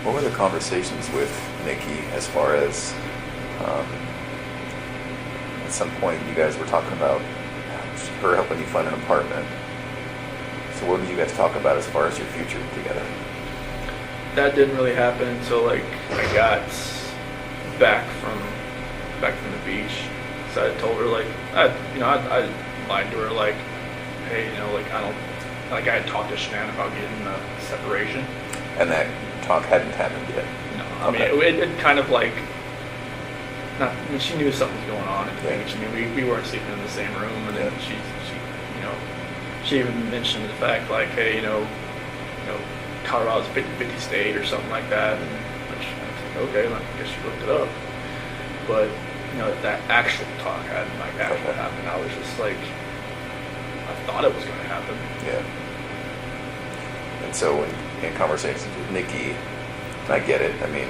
What were the conversations with Nikki as far as, at some point you guys were talking about her helping you find an apartment. So what did you guys talk about as far as your future together? That didn't really happen until like I got back from the beach. So I told her like I lied to her like, hey, like I had talked to Shanann about getting a separation. And that talk hadn't happened yet. No, I mean it kind of like. She knew something was going on and things. I mean, we weren't sleeping in the same room, and then she even mentioned the fact like, hey, Colorado's a 50-50 state or something like that. And which I was like, okay, I guess she looked it up. But that actual talk hadn't like actually happened. I was just like, I thought it was going to happen. Yeah. And so in conversations with Nikki, I get it. I mean,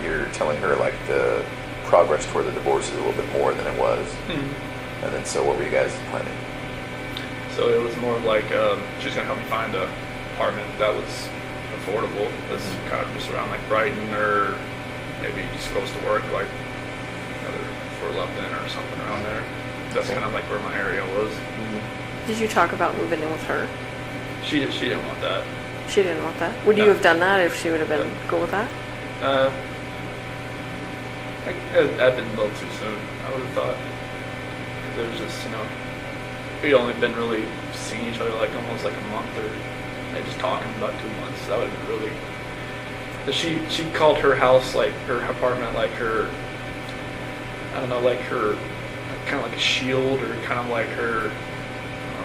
you're telling her like the progress toward the divorce is a little bit more than it was. Mm-hmm. And then so what were you guys planning? So it was more of like she was going to help me find an apartment that was affordable. That's kind of just around like Brighton or maybe just close to work, like Fort Lupton or something around there. That's kind of like where my area was. Mm-hmm. Did you talk about moving in with her? She didn't want that. She didn't want that? Would you have done that if she would have been cool with that? I've been a little too soon, I would have thought. Because it was just, we'd only been really seeing each other like almost like a month or maybe just talking about 2 months. That would have been really. But she called her house, like her apartment, like her, I don't know, like her, kind of like a shield or kind of like her,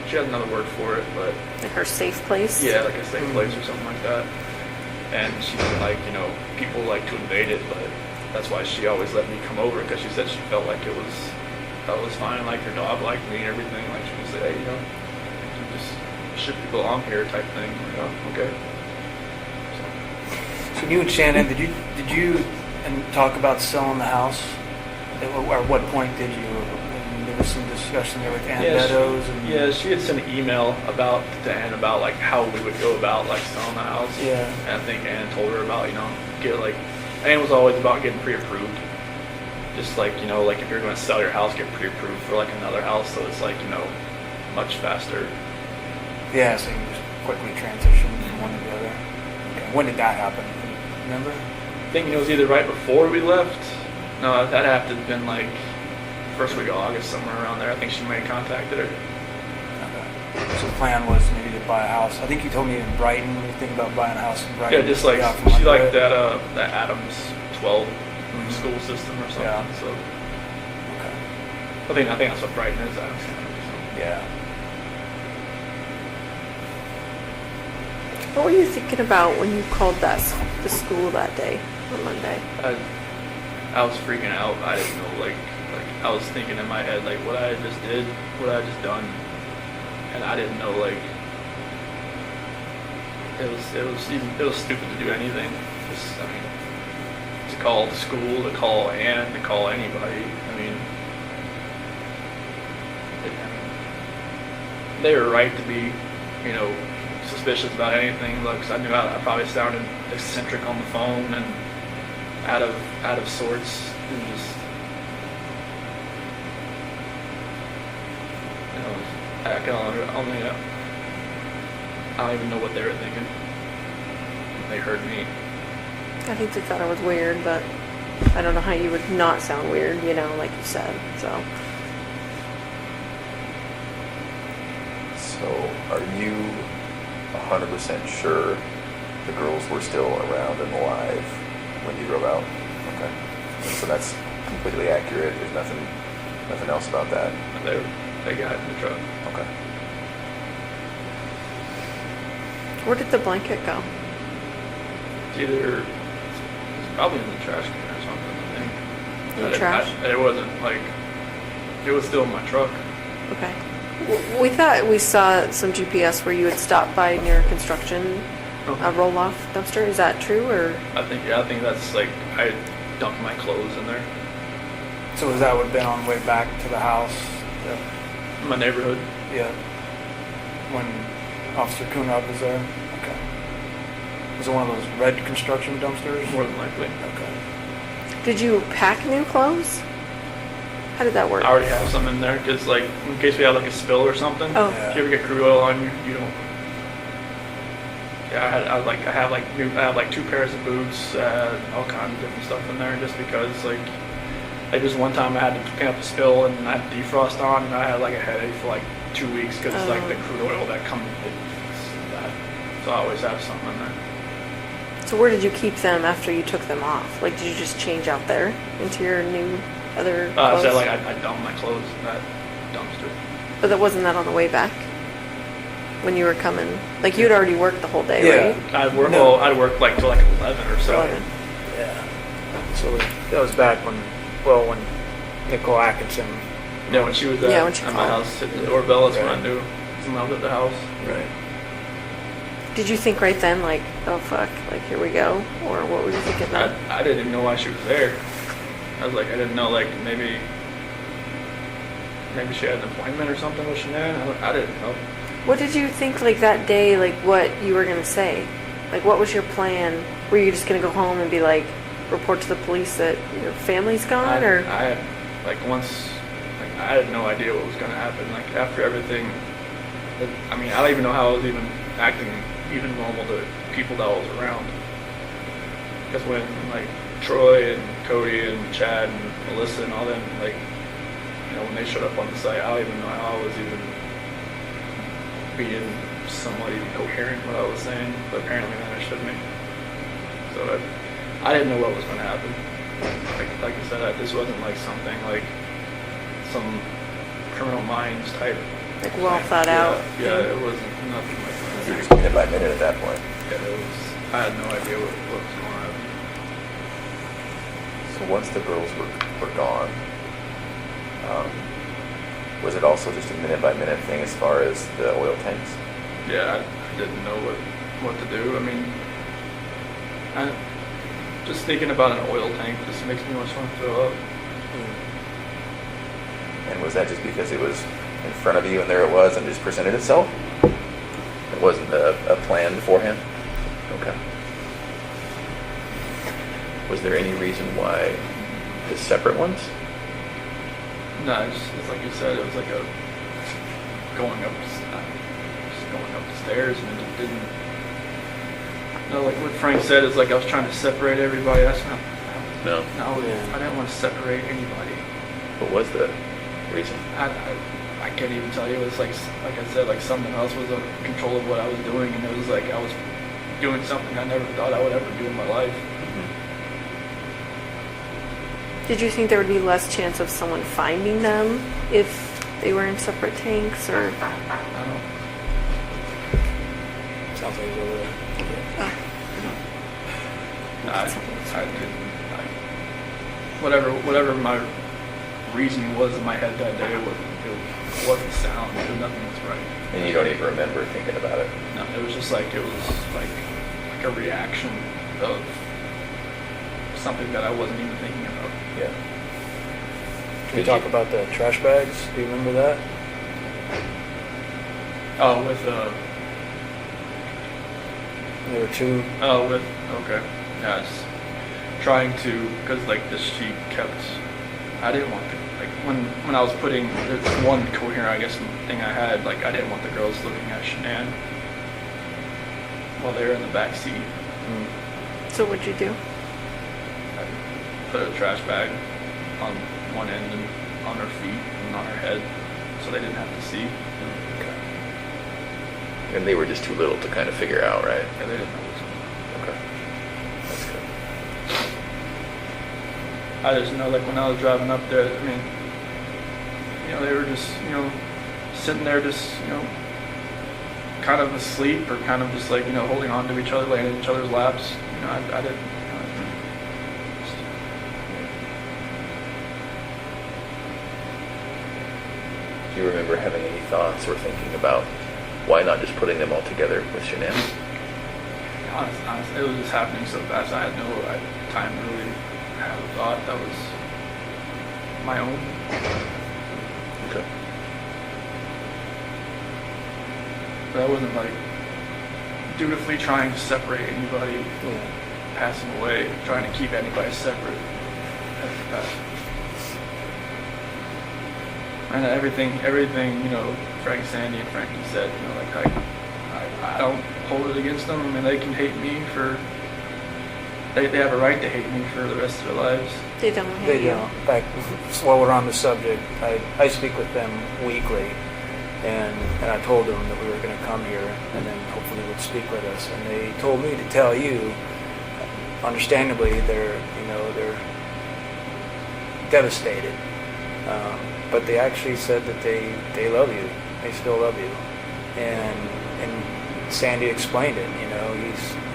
she had another word for it, but. Like her safe place? Yeah, like a safe place or something like that. And she said like, people like to invade it, but that's why she always let me come over, because she said she felt like that was fine, like her dog liked me and everything. Like she would say, hey, you just ship people along here type thing. Like, oh, okay. So you and Shannon, did you talk about selling the house? At what point did you? There was some discussion there with Ann Meadows. Yeah, she had sent an email to Ann about like how we would go about like selling the house. Yeah. And I think Ann told her about Ann was always about getting pre-approved. Just like, like if you're going to sell your house, get pre-approved for like another house, so it's like, much faster. Yeah, so you can just quickly transition from one to the other. Okay. When did that happen? Remember? I think it was either right before we left. No, that had to have been like first week of August, somewhere around there. I think she might have contacted her. Okay. So the plan was maybe to buy a house. I think you told me in Brighton, you think about buying a house in Brighton. Yeah, just like, she liked that Adams 12 school system or something. Yeah. So. Okay. I think that's what Brighton is, Adams County. So. Yeah. What were you thinking about when you called the school that day, on Monday? I was freaking out. I didn't know, like I was thinking in my head, like what I just did, what I just done, and I didn't know, like it was stupid to do anything. To call the school, to call Ann, to call anybody. They were right to be, suspicious about anything. Because I knew I probably sounded eccentric on the phone and out of sorts, and just, I don't even know what they were thinking. They heard me. I think they thought I was weird, but I don't know how you would not sound weird, like you said, so. So are you 100% sure the girls were still around and alive when you drove out? Okay. So that's completely accurate. There's nothing else about that. They got in the truck. Okay. Where did the blanket go? It's probably in the trash can or something, I think. In the trash? It wasn't like, it was still in my truck. Okay. We thought we saw some GPS where you had stopped by near construction roll-off dumpster. Is that true, or? I think that's like, I dumped my clothes in there. So that would have been on the way back to the house? In my neighborhood. Yeah. When Officer Kunrad was there? Okay. Was it one of those red construction dumpsters? more than likely. Okay. Did you pack new clothes? How did that work? I already have some in there because, like, in case we have like a spill or something. Oh. Yeah. If you ever get crude oil on you, you don't. Yeah, I have like 2 pairs of boots, all kinds of different stuff in there, just because like just one time I had to clean up a spill and I had defrost on, and I had like a headache for like 2 weeks because like the crude oil that comes with that. So I always have something in there. So where did you keep them after you took them off? Like, did you just change out there into your new other clothes? So like I dumped my clothes in that dumpster. But that wasn't that on the way back? When you were coming? Like, you'd already worked the whole day, Yeah. right? I'd work like till like 11 or so. 11. Yeah. So that was back when Nicole Atkinson. Yeah, when she was at, Yeah, when she at my called. house hitting the doorbell, that's when I Right. knew someone was at the house. Right. Did you think right then, like, oh fuck, like, here we go? Or what were you thinking then? I didn't even know why she was there. I was like, I didn't know, like, maybe she had an appointment or something with Shanann. I didn't know. What did you think, like, that day, like, what you were gonna say? Like, what was your plan? Were you just gonna go home and be like, report to the police that your family's gone, or? I had, like, once, like, I had no idea what was going to happen. Like, after everything, I mean, I don't even know how I was even acting even normal to people that I was around. Because when, like, Troy and Cody and Chad and Melissa and all them, like, you know, when they showed up on the site, I don't even know how I was even being somewhat even coherent what I was saying, but apparently they understood me. So I didn't know what was going to happen. Like I said, this wasn't like something like some Criminal Minds type. Like, well thing. thought out Yeah, thing? it wasn't nothing like You're that. just minute by minute at that point. Yeah, it was. I had no idea what was going on. So once the girls were gone, was it also just a minute by minute thing as far as the oil tanks? Yeah, I didn't know what to do. I mean, just thinking about an oil tank just makes me want to throw up. And was that just because it was in front of you and there it was and just presented itself? It wasn't a plan beforehand? Okay. Was there any reason why the separate ones? No, it's like you said, it was like a going up the stairs, and it didn't. No, like what Frank said is like I was trying to separate everybody. That's not. No. No, Yeah. I didn't want to separate anybody. What was the reason? I can't even tell you. It was like I said, like something else was in control of what I was doing, and it was like I was doing something I never thought I would ever do in my life. Did you think there would be less chance of someone finding them if they were in separate tanks, or? I don't know. Sounds like he's over there. No, I didn't. Whatever my reasoning was in my head that day, it wasn't sound. Nothing was right. And you don't even remember thinking about it? No, it was just like like a reaction of something that I wasn't even thinking about. Yeah. Can we talk about the trash bags? Do you remember that? Oh, There were two. okay. Yeah, it's trying to, because like this sheet kept, I didn't want to, like when I was putting, there's one coherent, I guess, thing I had, like I didn't want the girls looking at Shanann while they were in the back seat. So what'd you do? I put a trash bag on one end and on her feet and on her head so they didn't have to see. Okay. And they were just too little to kind of figure out, right? Yeah, they didn't know what was going on. Okay. That's good. I just know, like, when I was driving up there, I mean, you know, they were just, you know, sitting there just, you know, kind of asleep or kind of just, like, you know, holding on to each other, laying in each other's laps. You know, I didn't, Do you remember having any thoughts or thinking about why not just putting them all together with Shanann? honestly, it was just happening so fast. I had no time to really have a thought that was my own. Okay. But I wasn't, like, dutifully trying to separate anybody Yeah. passing away, trying to keep anybody separate after passing. And everything, you know, Sandy and Frankie said, you know, like I don't hold it against them. I mean, they can hate me for, they have a right to hate me for the rest of their lives. They don't hate They you. don't. In fact, while we're on the subject, I speak with them weekly, and I told them that we were going to come here and then hopefully would speak with us. And they told me to tell you, understandably, they're devastated. But they actually said that they love you. They still love you. And Sandy explained it. You know,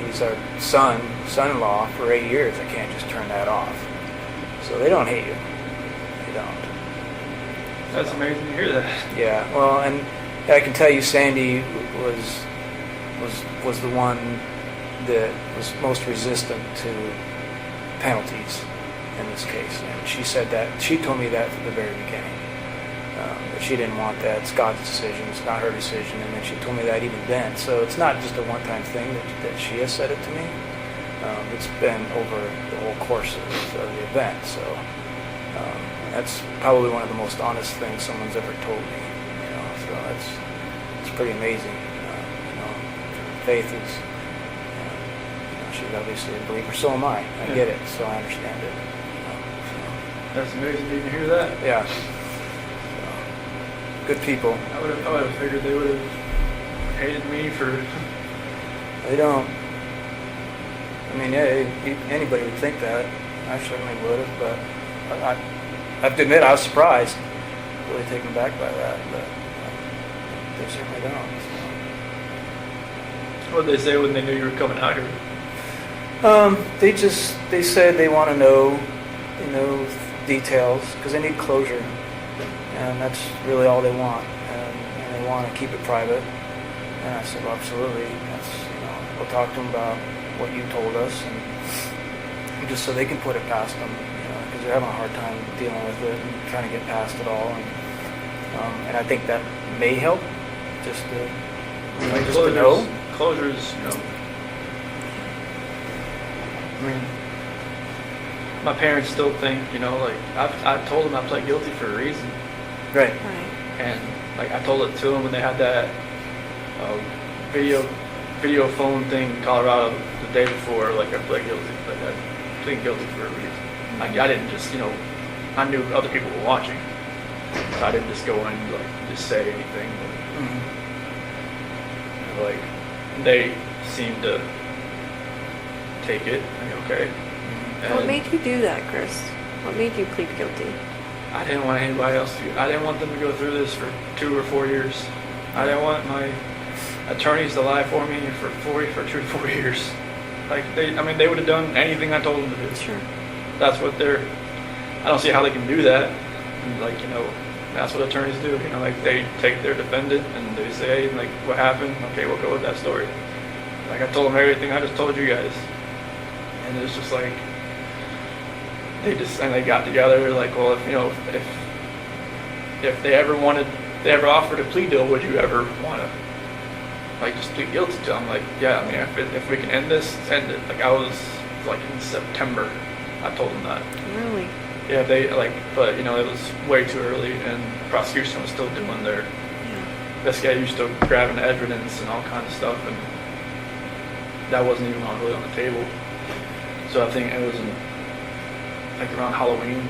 he's our son-in-law for 8 years. I can't just turn that off. So they don't hate you. They don't. That's amazing to hear that. Yeah. Well, and I can tell you, Sandy was the one that was most resistant to penalties in this case. And she said that. She told me that from the very beginning. That she didn't want that. It's God's decision. It's not her decision. And then she told me that even then. So it's not just a one-time thing that she has said it to me. It's been over the whole course of the event. So that's probably one of the most honest things someone's ever told me. You know, so it's pretty amazing. You know, faith is. You know, she's obviously a believer. So am I. I get it. So I understand it. That's amazing to even hear that. Yeah. Good people. I would have figured they would have hated me for. They don't. I mean, yeah, anybody would think that. I certainly would have, but I have to admit I was surprised, really taken aback by that, but they certainly don't. What did they say when they knew you were coming out here? They said they want to know, you know, details because they need closure, and that's really all they want, and they want to keep it private. And I said, well, absolutely. That's, you know, we'll talk to them about what you told us, and just so they can put it past them, you know, because they're having a hard time dealing with it and trying to get past it all. And I think that may help, just to, you know, just to know. Closures, you know. I mean, my parents still think, you know, like I told them I pled guilty for a reason, Right. Right. and like I told it to them when they had that video phone thing in Colorado the day before. Like I pled guilty, like I plead guilty for a reason. Like I didn't just, you know, I knew other people were watching, so I didn't just go in and like just say anything. Mm-hmm. Like they seemed to take it. Like, okay. What And made you do that, Chris? What made you plead guilty? I didn't want anybody else to. I didn't want them to go through this for 2 or 4 years. I didn't want my attorneys to lie for me for 2 to 4 years. Like they would have done anything I told them to do. Sure. That's what they're. I don't see how they can do that. And like, you know, that's what attorneys do. You know, like they take their defendant and they say, hey, like, what happened? Okay, we'll go with that story. Like I told them everything I just told you guys, and it's just like they got together. Like, well, if you know, if they ever offered a plea deal, would you ever want to like just plead guilty to them? Like, yeah, I mean, if we can end this, end it. Like I was like in September, I told them that. Really? Yeah, they like, but you know, it was way too early, and prosecution was still doing their Yeah. investigating, still grabbing evidence and all kinds of stuff, and that wasn't even really on the table. So I think it was like around Halloween.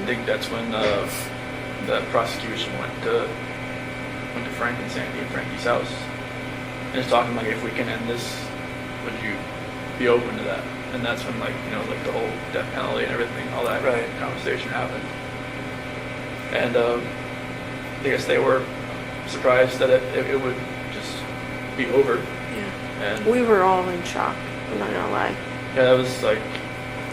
I think that's when the prosecution went to Frank and Sandy and Frankie's house, and it's talking like, if we can end this, would you be open to that? And that's when, like, you know, like the whole death penalty and everything, all that Right. conversation happened. And I guess they were surprised that it would just be over. Yeah. And We were all in shock. I'm not gonna lie. yeah, that was like,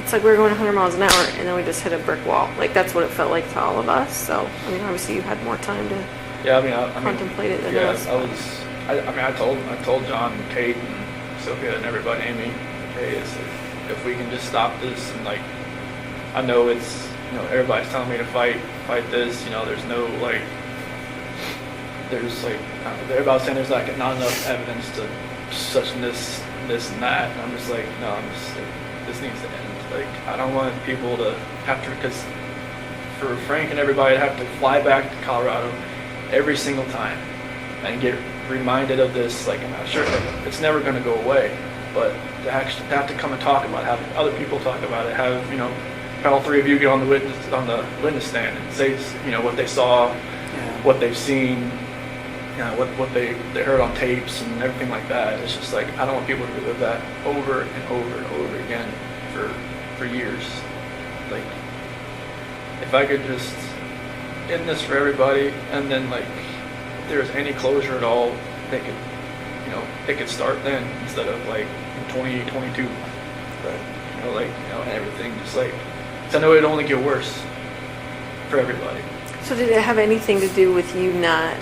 It's like we were going 100 miles an hour and then we just hit a brick wall. Like that's what it felt like to all of us. So I mean, obviously you had more time to yeah, I mean, contemplate it than yeah, us. I told John and Kate and Sophia and everybody, Amy, hey, if we can just stop this, and like, I know it's, you know, everybody's telling me to fight this, you know, there's no like, there's like, everybody's saying there's like not enough evidence to such and this and that. And I'm just like, no, this needs to end. Like, I don't want people to have to, because for Frank and everybody to have to fly back to Colorado every single time and get reminded of this, like, I'm not sure, it's never going to go away, but to actually have to come and talk about it, have other people talk about it, have, you know, all three of you get on the witness stand and say, you know, what they saw, what they've seen, you know, what they heard on tapes and everything like that. It's just like, I don't want people to relive that over and over and over again for years. Like, if I could just end this for everybody, and then, like, if there's any closure at all, they could, you know, they could start then instead of like in 2022. Right. You know, like, you know, and everything just like, 'cause I know it'd only get worse for everybody. So did it have anything to do with you not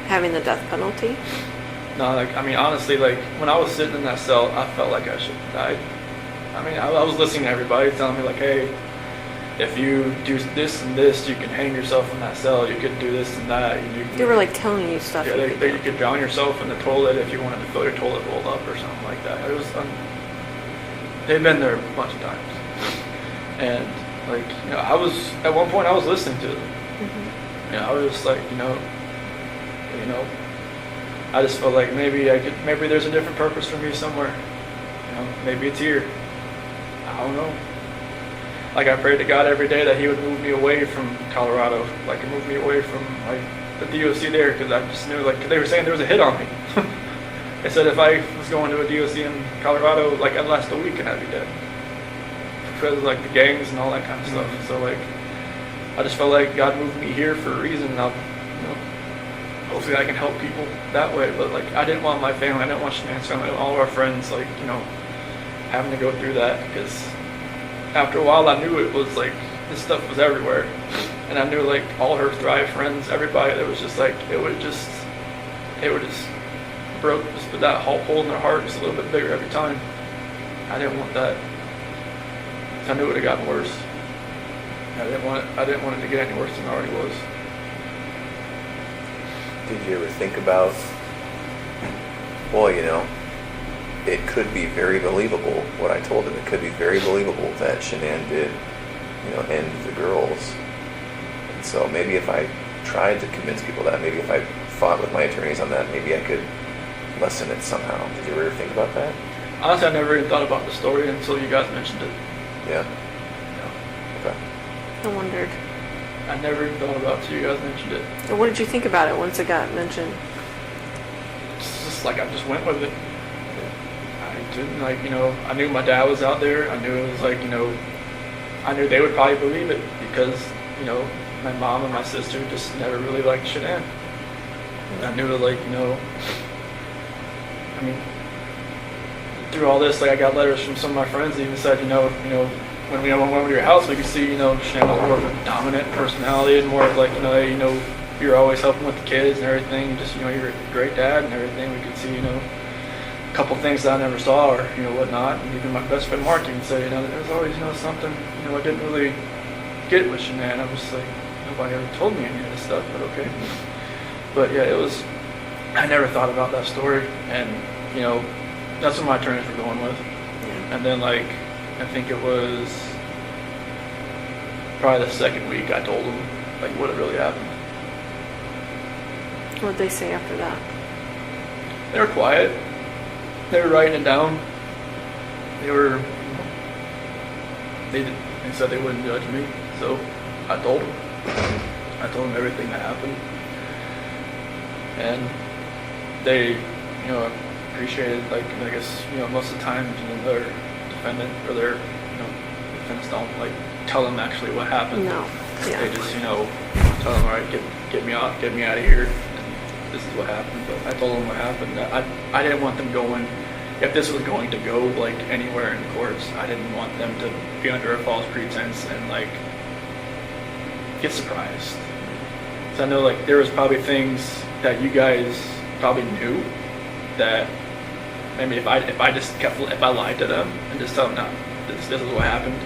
having the death penalty? No, like, I mean, honestly, like, when I was sitting in that cell, I felt like I should have died. I mean, I was listening to everybody telling me, like, hey, if you do this and this, you can hang yourself in that cell. You could do this and that. They were like telling you stuff. Yeah, you could drown yourself in the toilet if you wanted to fill your toilet bowl up or something like that. It was, they've been there a bunch of times. And, like, you know, at one point I was listening to them. Mm-hmm. You know, I was just like, you know, I just felt like maybe there's a different purpose for me somewhere. You know, maybe it's here. I don't know. Like, I prayed to God every day that He would move me away from Colorado, like, and move me away from, like, the DOC there, because I just knew, like, 'cause they were saying there was a hit on me. They said if I was going to a DOC in Colorado, like, I'd last a week and I'd be dead. Because of, like, the gangs and all that kind of stuff. So, like, I just felt like God moved me here for a reason, and I'll, you know, hopefully I can help people that way. But, like, I didn't want my family, I didn't want Shanann's family, all of our friends, like, you know, having to go through that, because after a while I knew it was like, this stuff was everywhere. And I knew, like, all her Thrive friends, everybody, that was just like, it would just broke, just put that hole in their heart just a little bit bigger every time. I didn't want that. I knew it would have gotten worse. I didn't want it to get any worse than it already was. Did you ever think about, well, you know, it could be very believable, what I told him, it could be very believable that Shanann did, you know, end the girls. And so maybe if I tried to convince people that, maybe if I fought with my attorneys on that, maybe I could lessen it somehow. Did you ever think about that? Honestly, I never even thought about the story until you guys mentioned it. Yeah? No. Okay. I wondered. I never even thought about it until you guys mentioned it. And what did you think about it once it got mentioned? It's just like I just went with it. I didn't, like, you know, I knew my dad was out there. I knew it was like, you know, I knew they would probably believe it because, you know, my mom and my sister just never really liked Shanann. And I knew that, like, you know, I mean, through all this, like, I got letters from some of my friends that even said, you know, when we went over to your house, we could see, you know, Shanann was more of a dominant personality and more of like, you know, you're always helping with the kids and everything. And just, you know, you're a great dad and everything. We could see, you know, a couple things that I never saw or, you know, whatnot. And even my best friend Mark even said, you know, there was always, you know, something, you know, I didn't really get with Shanann. I was like, nobody ever told me any of this stuff, but okay. But yeah, it was, I never thought about that story. And, you know, that's what my attorneys were going with. And then, like, I think it was probably the second week I told them, like, what had really happened. What did they say after that? They were quiet. They were writing it down. They were, they said they wouldn't judge me, so I told them. I told them everything that happened. And they, you know, appreciated, like, I guess, you know, most of the time, you know, their defendant or their, you know, defense don't, like, tell them actually what happened. No. Yeah. They just, you know, tell them, all right, get me out of here. And this is what happened. But I told them what happened. I didn't want them going, if this was going to go, like, anywhere in the courts, I didn't want them to be under a false pretense and, like, get surprised. So I know, like, there was probably things that you guys probably knew that maybe if I lied to them and just tell them, no, this is what happened,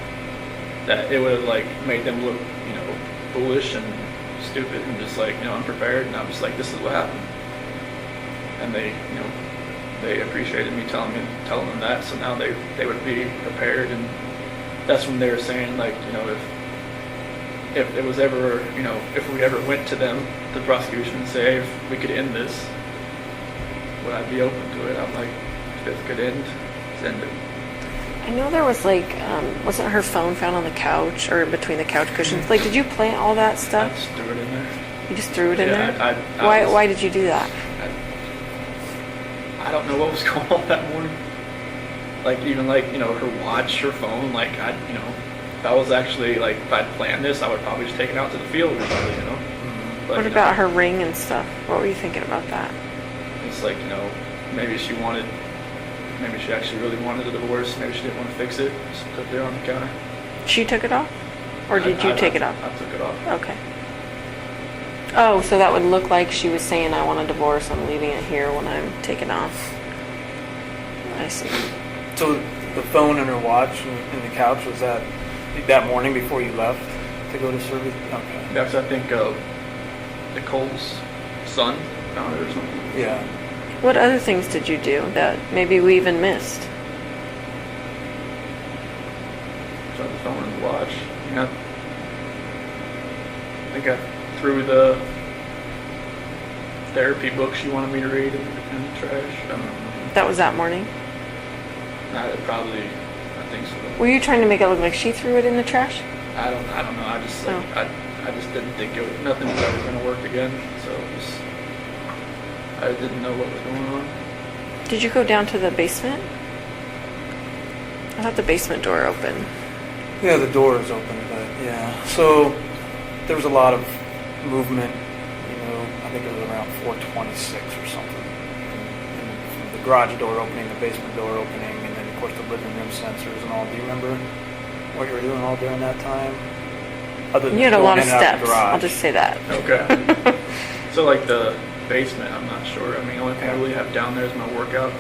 that it would have, like, made them look, you know, foolish and stupid and just, like, you know, unprepared. And I'm just like, this is what happened. And they, you know, they appreciated me telling them that. So now they would be prepared, and that's when they were saying, like, you know, if it was ever, you know, if we ever went to them, the prosecution, and say, hey, if we could end this, would I be open to it? I'm like, if it could end it. I know there was like, wasn't her phone found on the couch or between the couch cushions? Like, did you plant all that I stuff? just threw it in there. You just threw it in Yeah, there? Why did you do that? I don't know what was going on that morning. Like, even like, you know, her watch, her phone, like, you know, if I was actually, like, if I'd planned this, I would probably just take it out to the field or something, you know? But, What you about know, her ring and stuff? What were you thinking about that? It's like, you know, maybe she actually really wanted a divorce. Maybe she didn't want to fix it. Just put it there on the counter. She took it off? Or did you take it off? I took it off. Okay. Oh, so that would look like she was saying, I want a divorce, I'm leaving it here when I'm taken off. I see. So the phone and her watch and the couch, was that morning before you left to go to service? Okay. That's, I think, Nicole's son found it or something. Yeah. What other things did you do that maybe we even missed? So the phone and the watch. You know, I think I threw the therapy book she wanted me to read in the trash. I don't know. That was that morning? I think so. Were you trying to make it look like she threw it in the trash? I don't know. I just like, Oh. I just didn't think nothing was ever going to work again. So I didn't know what was going on. Did you go down to the basement? I thought the basement door opened. Yeah, the door is open, but yeah. So there was a lot of movement, you know, I think it was around 4:26 or something. And the garage door opening, the basement door opening, and then of course the living room sensors and all. Do you remember what you were doing all during that time? Other than You had a going lot of in and out steps. the garage. I'll just say that. Okay. So like the basement, I'm not sure. I mean, the only thing I really have down there is my workout,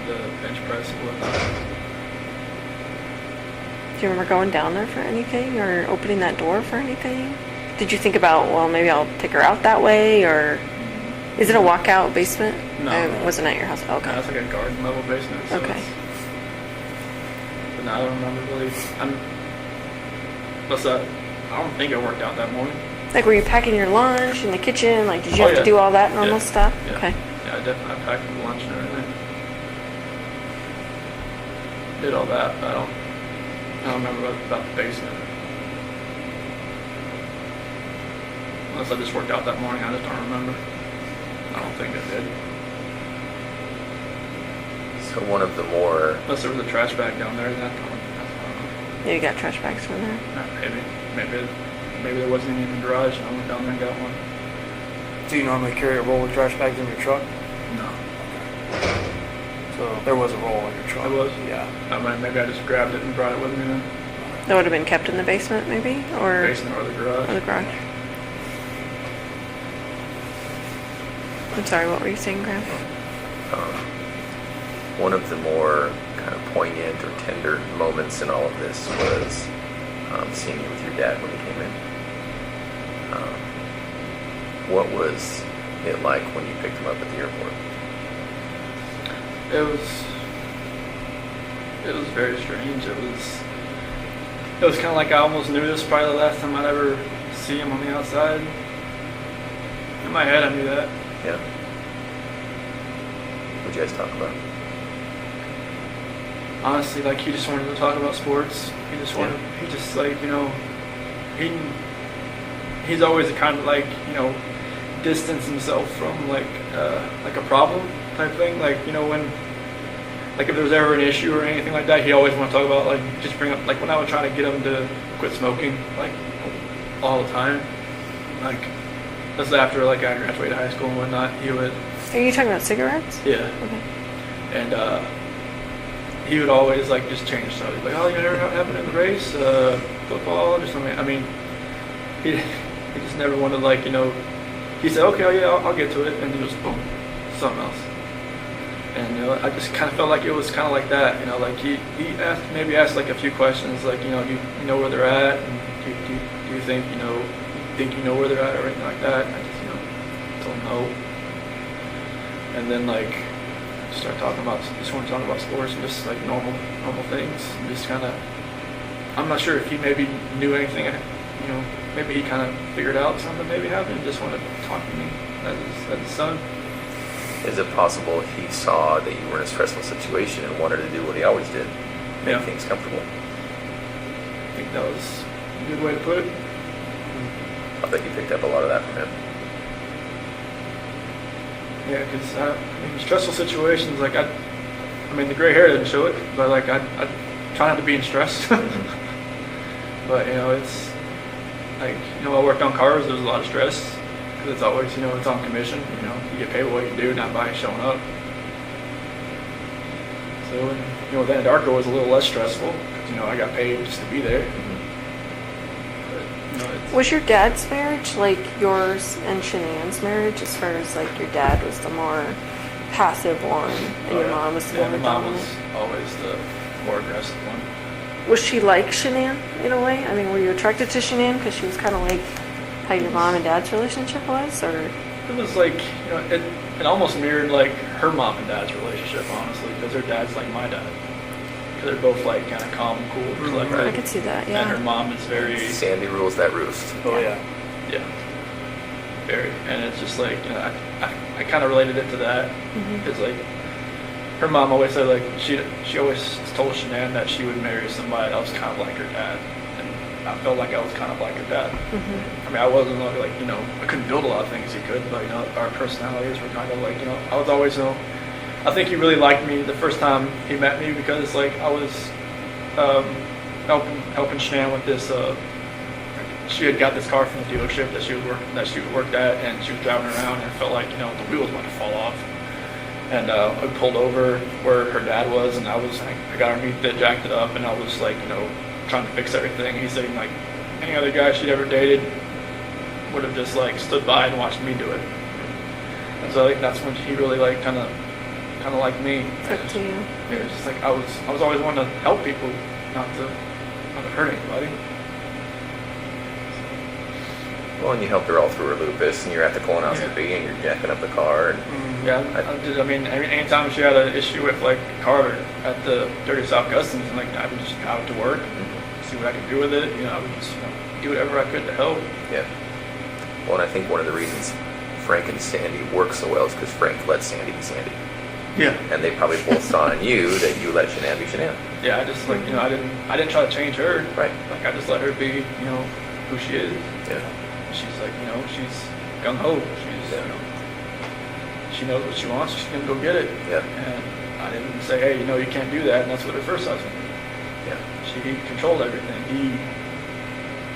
the bench press and whatnot. Do you remember going down there for anything or opening that door for anything? Did you think about, well, maybe I'll take her out that way, or is it a walkout basement? No. I wasn't at your house. Okay. No, it's like a garden level basement. So Okay. But no, I don't remember really. I don't think I worked out that morning. Like, were you packing your lunch in the kitchen? Like, did you Oh, have to yeah. do all that normal Yeah. stuff? Yeah. Okay. Yeah, I definitely packed the lunch and everything. Did all that, but I don't remember about the basement. Unless I just worked out that morning, I just don't remember. I don't think I did. So one of the more, Unless there was a trash bag down there, that I don't know. Yeah, you got trash bags from there. Maybe there wasn't any in the garage, and I went down there and got one. Do you normally carry a roll of trash bags in your truck? No. So there was a roll in your truck. There was? Yeah. Maybe I just grabbed it and brought it with me then. That would have been kept in the basement, maybe? Or Basement or the garage. or the garage. I'm sorry, what were you saying, Graham? one of the more kind of poignant or tender moments in all of this was seeing you with your dad when he came in. What was it like when you picked him up at the airport? It was very strange. It was kind of like I almost knew this was probably the last time I'd ever see him on the outside. In my head, I knew that. Yeah. What'd you guys talk about? Honestly, like, he just wanted to talk about sports. He just like, you know, he's always the kind of, like, you know, distance himself from like a problem type thing. Like, you know, when, like, if there was ever an issue or anything like that, he always want to talk about, like, just bring up, like, when I would try to get him to quit smoking, like, all the time. Like, that's after, like, I graduated high school and whatnot. He would, Are you talking about cigarettes? yeah. Okay. And he would always, like, just change stuff. He'd be like, oh, you know what happened in the race? Football or something. I mean, he just never wanted, like, you know, he said, okay, oh, yeah, I'll get to it. And he just, boom, something else. And, you know, I just kind of felt like it was kind of like that. You know, like, he asked, like, a few questions, like, you know, do you know where they're at? And do you think, you know where they're at or anything like that? And I just, you know, told him no. And then, like, start talking about, just want to talk about sports and just like normal things. And just kind of, I'm not sure if he maybe knew anything, you know, maybe he kind of figured out something maybe happened and just wanted to talk to me as his son. Is it possible he saw that you were in a stressful situation and wanted to do what he always did, make Yeah. things comfortable? I think that was a good way to put it. I bet you picked up a lot of that from him. Yeah, because I mean, stressful situations, like I mean, the gray hair didn't show it, but like I try not to be in stress. But you know, it's like, you know, I worked on cars. There was a lot of stress because it's always, you know, it's on commission. You know, you get paid what you do, not by showing up. So, you know, then Anadarko was a little less stressful because, you know, I got paid just to be there. But, you know, it's, Was your dad's marriage like yours and Shanann's marriage, as far as like your dad was the more passive one and your mom was the yeah, more my mom dominant? was always the more aggressive one. Was she like Shanann in a way? I mean, were you attracted to Shanann because she was kind of like how your mom and dad's relationship was, or? It was like, you know, it almost mirrored like her mom and dad's relationship, honestly, because her dad's like my dad. Because they're both like kind of calm and cool, just like I that. could see that, And her yeah. mom is very, Sandy rules that roost. Oh, yeah. yeah, very. And it's just like, you know, I kind of related it to that. Because like, her mom always said like, she always told Shanann that she would marry somebody that was kind of like her dad. And I felt like I was kind of like her dad. I mean, I wasn't like, you know, I couldn't build a lot of things he could, but, you know, our personalities were kind of like, you know, I was always, you know, I think he really liked me the first time he met me because, like, I was helping Shanann with this, she had got this car from the dealership that she worked at, and she was driving around and it felt like, you know, the wheel was about to fall off. And I pulled over where her dad was, and I got underneath it, jacked it up, and I was like, you know, trying to fix everything. He said, like, any other guy she'd ever dated would have just like stood by and watched me do it. And so I think that's when he really like kind of liked me. Took to you. It was just like I was always wanting to help people, not to hurt anybody. Well, and you helped her all through her lupus, and you're at the colonoscopy, and you're jacking up the car, and Yeah, I did. I mean, anytime she had an issue with like Carter at the Dirty South Customs, and like I would just go out to work, see what I could do with it. You know, I would just, you know, do whatever I could to help. yeah. Well, and I think one of the reasons Frank and Sandy work so well is because Frank let Sandy be Sandy. Yeah. And they probably both saw in you that you let Shanann be Shanann. Yeah, I just like, you know, I didn't try to change her. Right. Like I just let her be, you know, who she is. Yeah. She's like, you know, she's gung ho. She's, you know, she knows what she wants. She's gonna go get it. Yeah. And I didn't say, hey, you know, you can't do that. And that's what her first husband did. Yeah. He controlled everything.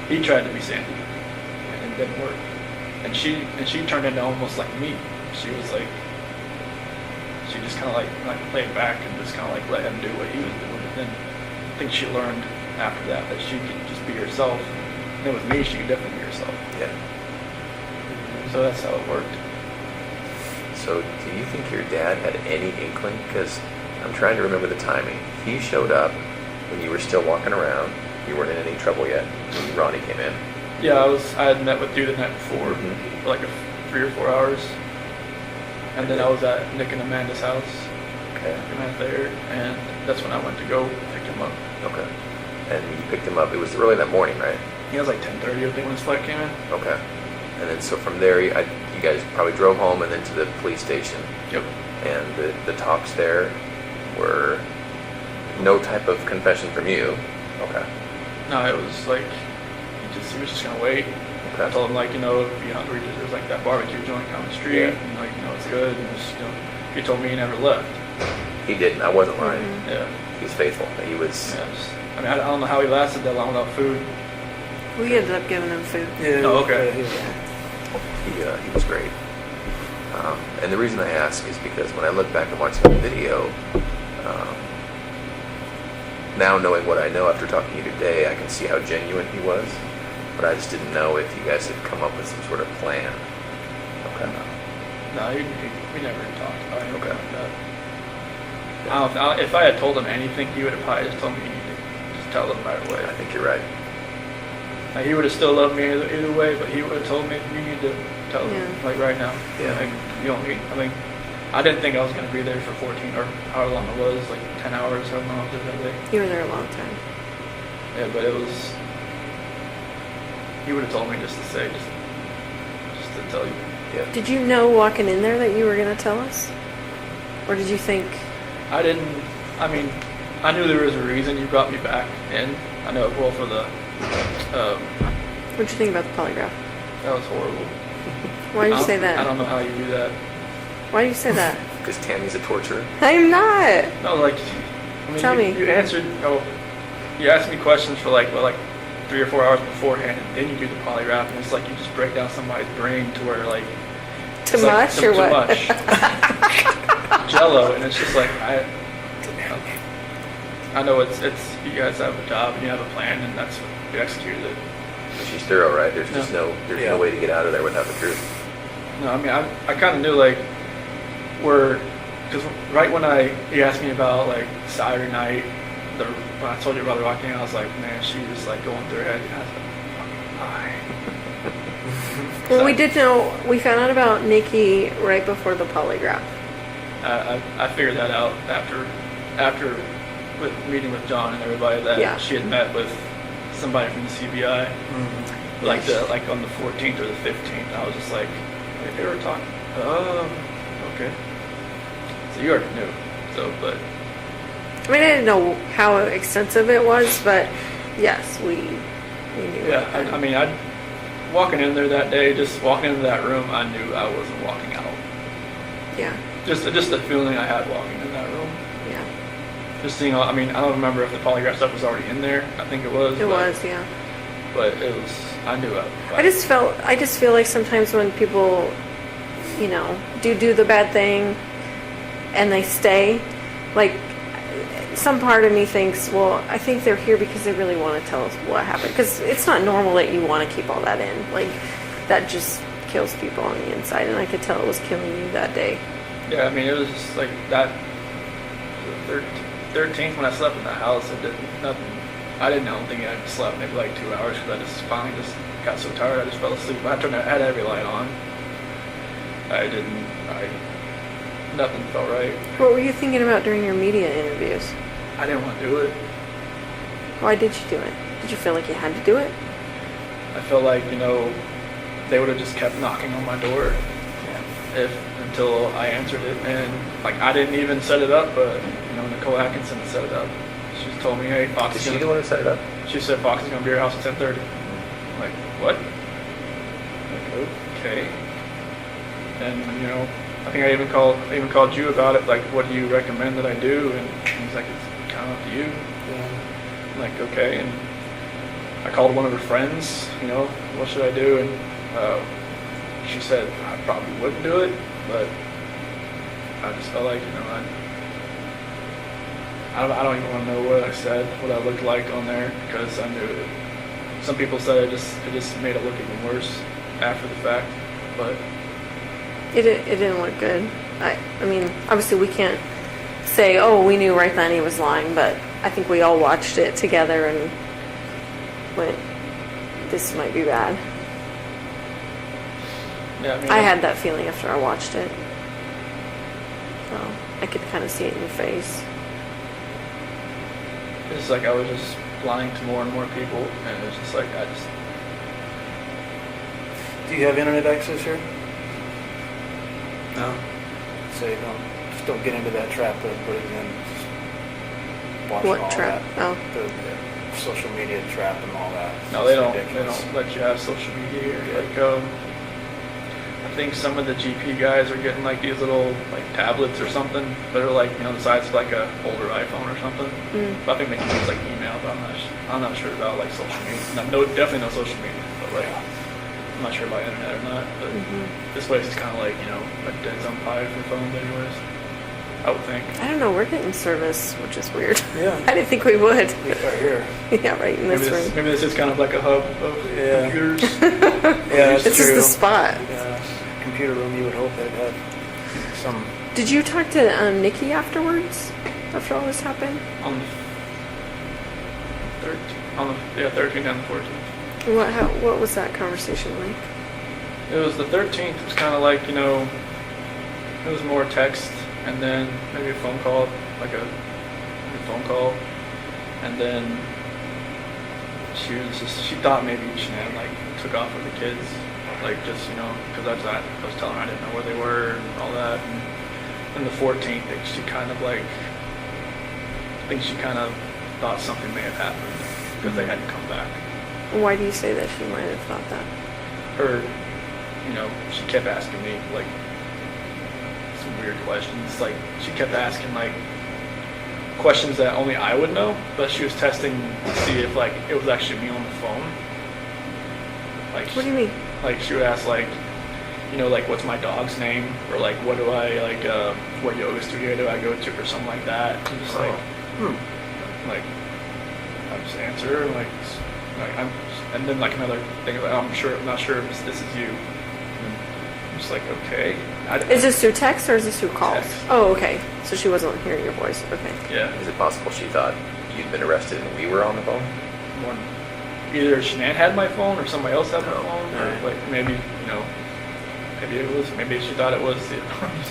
He tried to be Sandy, and it didn't work. And she turned into almost like me. She was like, she just kind of like played back and just kind of like let him do what he was doing. And then I think she learned after that she could just be herself. And then with me, she could definitely be herself. Yeah. So that's how it worked. So do you think your dad had any inkling? Because I'm trying to remember the timing. He showed up when you were still walking around. You weren't in any trouble yet when Ronnie came in. Yeah, I had met with you the night before for like 3 or 4 hours. And then I was at Nick and Amanda's house. Okay. I met there, and that's when I went to go pick him up. Okay. And you picked him up. It was early that morning, right? He was like 10:30, I think, when his flight came in. Okay. And then so from there, you guys probably drove home and then to the police station. Yep. And the talks there were no type of confession from you. Okay. No, it was like he was just gonna wait. Okay. I told him, like, you know, if you're hungry, there's like that barbecue joint down the street, Yeah. and like, you know, it's good. And just, you know, he told me he never left. He didn't. I wasn't lying. Yeah. He was faithful. He was. Yes. I mean, I don't know how he lasted that long without food. We ended up giving him food. Yeah. Oh, okay. He was great. And the reason I ask is because when I look back and watch that video, now knowing what I know after talking to you today, I can see how genuine he was. But I just didn't know if you guys had come up with some sort of plan. Okay. No, we never talked about anything Okay. like that. I don't, if I had told him anything, he would have probably just told me to just tell them right away. I think you're right. Like, he would have still loved me either way, but he would have told me, you need to tell them, Yeah. like, right now. Yeah. Like, you don't need, I mean, I didn't think I was going to be there for 14 or however long it was, like 10 hours, however long I was there that day. You were there a long time. Yeah, but it was. You would have told me just to say, just to tell you. Yeah. Did you know walking in there that you were going to tell us? Or did you think, I didn't. I mean, I knew there was a reason you brought me back in. I know it well for the. what'd you think about the polygraph? That was horrible. Why did you say that? I don't know how you do that. Why do you say that? Because Tammy's a torturer. I'm not. No, like. I mean, Tell me. You answered. Oh, you asked me questions for like 3 or 4 hours beforehand, and then you do the polygraph, and it's like you just break down somebody's brain to where like. Too it's like much or too what? much. Jello, and it's just like I know it's you guys have a job and you have a plan, and that's you executed it. But she's thorough, right? There's just no way to get out of there without the truth. No, I mean I kind of knew like because right when you asked me about like Saturday night, when I told you about the walking, I was like, man, she was like going through her head. And I was like, fucking lie. Well, we did know, we found out about Nikki right before the polygraph. I figured that out after with meeting with John and everybody that Yeah. she had met with somebody from the CBI, like on the 14th or the 15th. I was just like, they were talking. Oh, okay. So you already knew. So, but I mean, I didn't know how extensive it was, but yes, we knew. yeah, I mean, walking in there that day, just walking into that room, I knew I wasn't walking out. Yeah, Just the feeling I had walking in that room. yeah. Just seeing, I mean, I don't remember if the polygraph stuff was already in there. I think it was. It was, yeah. But it was, I knew it. I just feel like sometimes when people, do the bad thing and they stay, like, some part of me thinks, well, I think they're here because they really want to tell us what happened. Because it's not normal that you want to keep all that in. Like, that just kills people on the inside, and I could tell it was killing you that day. Yeah, I mean, it was just like that. The 13th when I slept in the house, I don't think I slept maybe like 2 hours because I just finally just got so tired I just fell asleep. I had every light on. Nothing felt right. What were you thinking about during your media interviews? I didn't want to do it. Why did you do it? Did you feel like you had to do it? I felt like, they would have just kept knocking on my door until I answered it. And like I didn't even set it up, but Nicole Atkinson set it up. She told me, hey, Fox Is is she gonna the one who set it up? She said Fox is gonna be at your house at 10:30. I'm like, what? Like, okay. And I think I even called you about it, like what do you recommend that I do? And he's like, it's kind of up to you. I'm like, okay. And I called one of her friends, what should I do? And she said I probably wouldn't do it, but I just felt like, I don't even want to know what I said, what I looked like on there, because I knew it. Some people said it just made it look even worse after the fact, but It didn't look good. I mean, obviously we can't say, oh, we knew right then he was lying, but I think we all watched it together and went, this might be bad. yeah, I mean, I had that feeling after I watched it. So I could kind of see it in your face. it's like I was just lying to more and more people, and it's just like Do you have internet access here? no. So you don't get into that trap of putting in watching What all trap? that. Oh. The social media trap and all that. No, they It's don't. ridiculous. They don't let you have social media here. Like, I think some of the GP guys are getting like these little like tablets or something that are like the size of like a older iPhone or something. But I think they can use like email. But I'm not sure about like social media. No, definitely no social media. But like, I'm not sure about internet or not. But this place is kind of like a dead zone pie for phones, anyways. I would think. I don't know, we're getting service, which is weird. Yeah. I didn't think we would. At least right here. Yeah, right in this room. Maybe this is kind of like a hub of Yeah. computers. Yeah, that's This true. is the spot. Yeah, computer room. You would hope they'd have some. Did you talk to Nikki afterwards? After all this happened? On the 13th and the 14th. What was that conversation like? It was the 13th. It was kind of like, It was more text, and then maybe a phone call, like a phone call, and then she thought maybe Shanann like took off with the kids, like just because I was telling her I didn't know where they were and all that. And then the 14th, she kind of like, I think she kind of thought something may have happened because they hadn't come back. Why do you say that she might have thought that? Her, she kept asking me like some weird questions. Like she kept asking like questions that only I would know, but she was testing to see if like it was actually me on the phone. Like What do you mean? Like she would ask like, like what's my dog's name, or like what do I like, what yoga studio do I go to, or something like that. And just like I just answer her like and then like another thing like I'm not sure if this is you. And I'm just like okay. Is this through text or is this through calls? Text. Oh, okay. So she wasn't hearing your voice. Okay. Yeah. Is it possible she thought you'd been arrested and we were on the phone? One, either Shanann had my phone or somebody else had my Oh, phone, or alright. like maybe maybe she thought it was.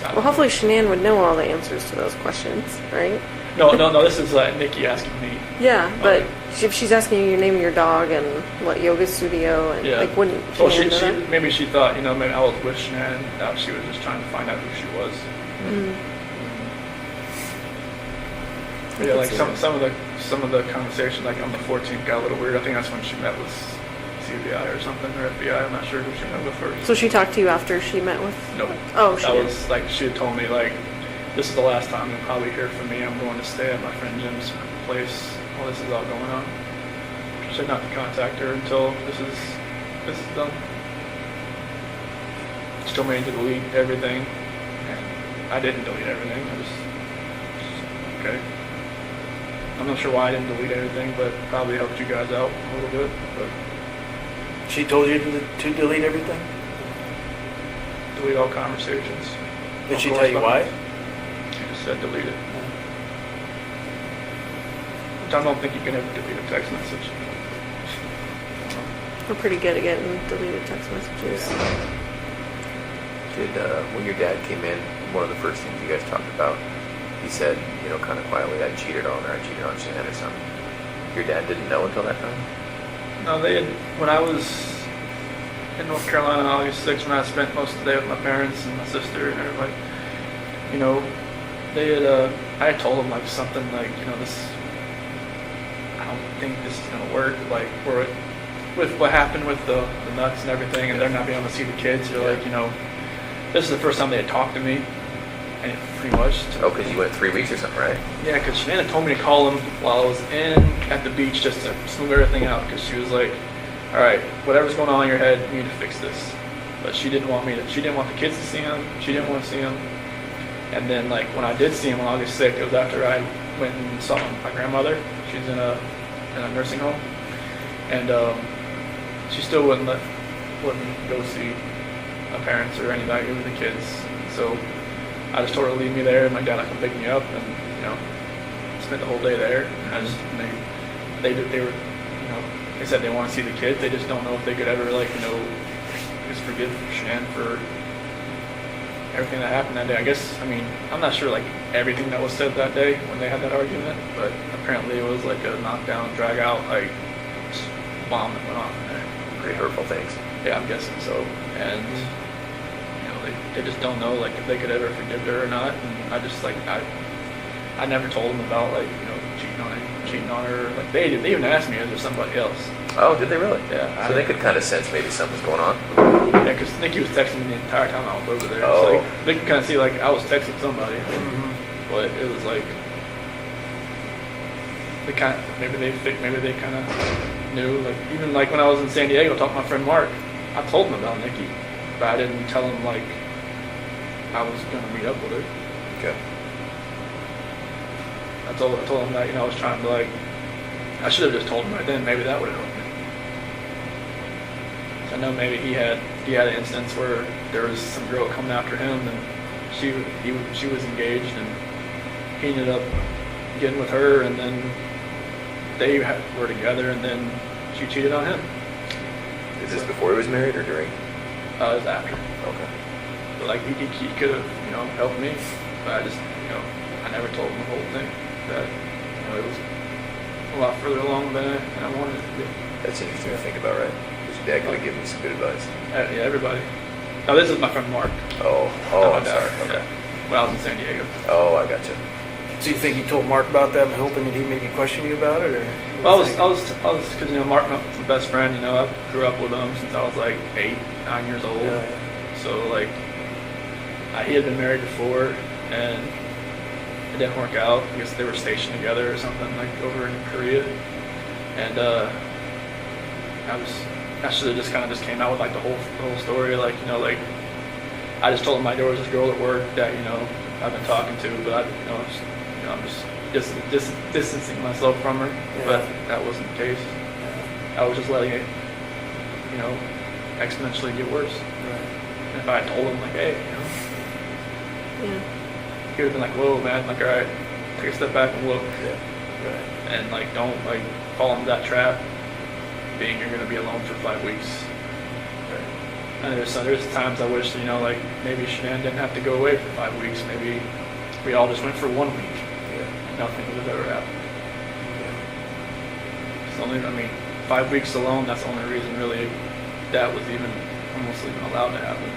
Well, hopefully Shanann would know all the answers to those questions, right? No. This is Nikki asking me. Yeah, but Okay. if she's asking you your name of your dog and what yoga studio and Yeah. like wouldn't Well, Shanann know that? maybe she thought maybe I was with Shanann. That she was just trying to find out who she was. Mm. But yeah, like some of the conversation like on the 14th got a little weird. I think that's when she met with CBI or something, or FBI. I'm not sure who she met with first. So she talked to you after she met with? No. Oh, she That did. was like she had told me like, this is the last time you'll probably hear from me. I'm going to stay at my friend Jim's place while this is all going on. She said not to contact her until this is done. She told me to delete everything, and I didn't delete everything. I just okay. I'm not sure why I didn't delete everything, but probably helped you guys out a little bit. But She told you to delete everything? delete all conversations. Did she all tell you why? correspondence. She just said delete it. Which I don't think you can ever delete a text message. We're pretty good at getting deleted text messages. Did when your dad came in, one of the first things you guys talked about, he said, kind of quietly, I cheated on her, I cheated on Shanann or something. Your dad didn't know until that time? No, they had, when I was in North Carolina on August 6th, when I spent most of the day with my parents and my sister and everybody, they had, I had told them like something like, this, I don't think this is going to work, like, with what happened with the nuts and everything, and they're not being able to see the kids, they're like, this is the first time they had talked to me, and pretty much. Oh, because you went 3 weeks or something, right? Yeah, because Shanann told me to call him while I was at the beach just to smooth everything out, because she was like, all right, whatever's going on in your head, you need to fix this. But she didn't want she didn't want the kids to see him, she didn't want to see him. And then like when I did see him on August 6th, it was after I went and saw my grandmother. She's in a nursing home. And she still wouldn't go see my parents or anybody with the kids. So I just told her to leave me there, and my dad I come pick me up, and spent the whole day there. And I just they were they said they want to see the kids. They just don't know if they could ever just forgive Shanann for everything that happened that day. I guess I'm not sure like everything that was said that day when they had that argument, but apparently it was like a knockdown, drag out like bomb that went off in there. Pretty hurtful things. Yeah, I'm guessing so. And they just don't know like if they could ever forgive her or not. And I just like I never told them about like cheating on her. Like they even asked me, is there somebody else? Oh, did they really? Yeah. So they could kind of sense maybe something's going on? Yeah, because Nikki was texting me the entire time I was over there. Oh. So like, they could kind of see like I was texting somebody, but it was like maybe they kind of knew. Like even like when I was in San Diego talking to my friend Mark, I told him about Nikki, but I didn't tell him like I was gonna meet up with her. Okay. I told him that I was trying to like I should have just told him right then. Maybe that would have helped me. I know maybe he had an instance where there was some girl coming after him, and she was engaged, and he ended up getting with her, and then they were together, and then she cheated on him. Is this before he was married or during? It was after. Okay. But like he could have, helped me, but I just, I never told him the whole thing. That, it was a lot further along than I wanted it to be. That's interesting to think about, right? Because your dad could have given you some good advice. Yeah, everybody. Oh, this is my friend Mark. Oh, Not my I'm dad. sorry. Okay. Yeah. When I was in San Diego. Oh, I gotcha. So you think you told Mark about that, hoping that he maybe question you about it, or? Well, I was, because Mark, my best friend. I grew up with him since I was like 8, 9 years old. Yeah. So like, he had been married before, and it didn't work out. I guess they were stationed together or something, like over in Korea. And I should have just kind of just came out with like the whole story, like I just told him there was this girl at work that I've been talking to, but I'm just distancing myself from her. Yeah. But that wasn't the case. I was just letting it exponentially get worse. Right. And if I had told him like, hey, Yeah. he would have been like, whoa, man, like, all right, take a step back and look, Yeah. Right. and like don't like fall into that trap, being you're gonna be alone for 5 weeks. And there's times I wish, like maybe Shanann didn't have to go away for 5 weeks. Maybe we all just went for 1 week. Yeah. Nothing would have ever happened. It's only, 5 weeks alone, that's the only reason really that was almost even allowed to happen.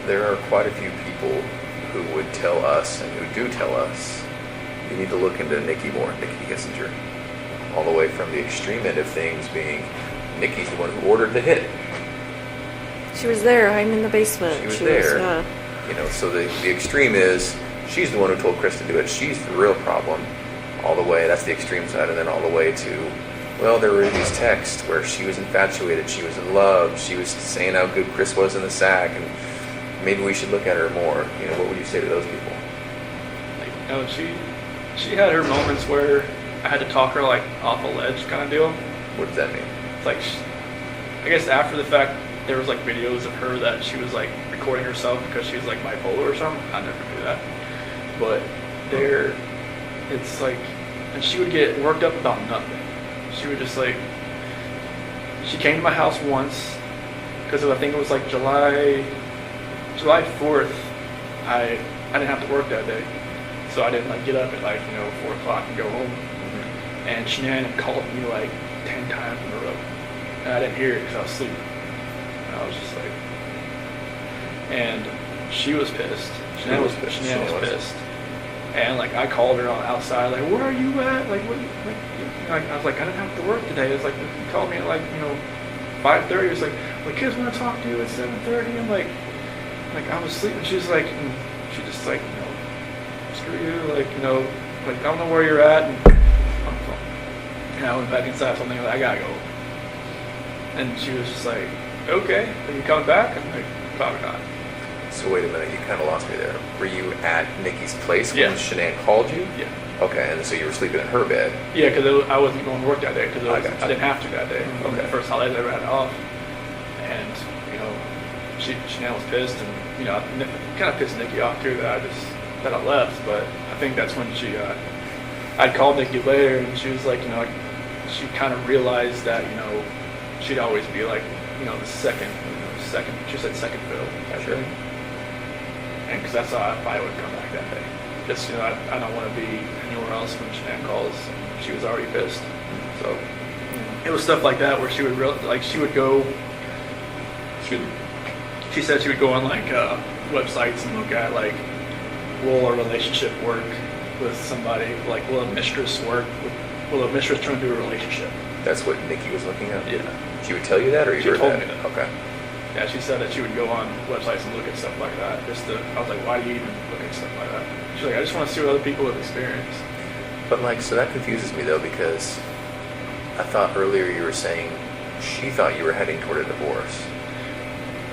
There are quite a few people who would tell us, and who do tell us, you need to look into Nikki more, Nikki Kissinger. All the way from the extreme end of things being Nikki's the one who ordered the hit. She was there. I'm in the basement. She was there. Yeah. So the extreme is she's the one who told Chris to do it. She's the real problem. All the way, that's the extreme side, and then all the way to, well, there were these texts where she was infatuated, she was in love, she was saying how good Chris was in the sack, and maybe we should look at her more. What would you say to those people? Like, she had her moments where I had to talk her like off a ledge kind of deal. What does that mean? It's like, I guess after the fact, there was like videos of her that she was like recording herself because she was like bipolar or something. I never knew that. But it's like, and she would get worked up about nothing. She would just like, she came to my house once because I think it was like July 4th. I didn't have to work that day, so I didn't like get up at like 4 o'clock and go home. And Shanann had called me like 10 times in a row, and I didn't hear it because I was sleeping. And I was just like, and she was pissed. Shanann was pissed. And like I called her on outside, like, where are you at? Like, what? Like I was like, I didn't have to work today. It's like you called me at like 5:30. It's like, well, kids want to talk to you at 7:30. I'm like I was sleeping. She's like, she just like, screw you, like like I don't know where you're at. And I went back inside. Something like, I gotta go. And she was just like, okay, are you coming back? I'm like, probably not. So wait a minute, you kind of lost me there. Were you at Nikki's place Yeah. when Shanann called you? Yeah. Okay, and so you were sleeping in her bed. Yeah, because I wasn't going to work that day because I I gotcha. didn't have to that day. Okay. The first holiday I ever had off, and Shanann was pissed, and it kind of pissed Nikki off too that I left. But I think that's when I'd called Nikki later, and she was like, she kind of realized that she'd always be like the second. She said second fiddle. Sure. And because that's how I probably would come back that day. Just, I don't want to be anywhere else when Shanann calls. She was already pissed. So it was stuff like that where she would she said she would go on like websites and look at like, will a relationship work with somebody? Like, will a mistress work? Will a mistress turn into a relationship? That's what Nikki was looking at? Yeah. She would tell you that, or you She heard told that? me that. Okay. Yeah, she said that she would go on websites and look at stuff like that. I was like, why do you even look at stuff like that? She's like, I just want to see what other people have experienced. But so that confuses me though, because I thought earlier you were saying she thought you were heading toward a divorce.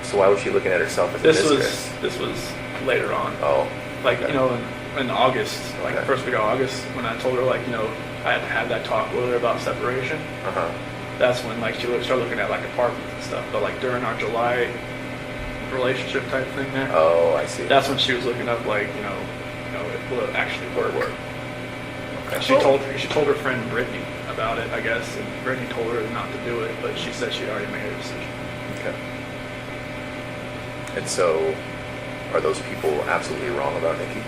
So why was she looking at herself as a mistress? This was later on. Oh. Like, okay. In August, like Okay. first week of August, when I told her like, I had to have that talk with her about separation. Uh-huh. That's when like she started looking at like apartments and stuff. But like during our July relationship type thing there, Oh, I see. that's when she was looking up like, will it actually work? Okay. She told her friend Brittany about it, I guess, and Brittany told her not to do it, but she said she'd already made her decision. Okay. And so, are those people absolutely wrong about Nikki?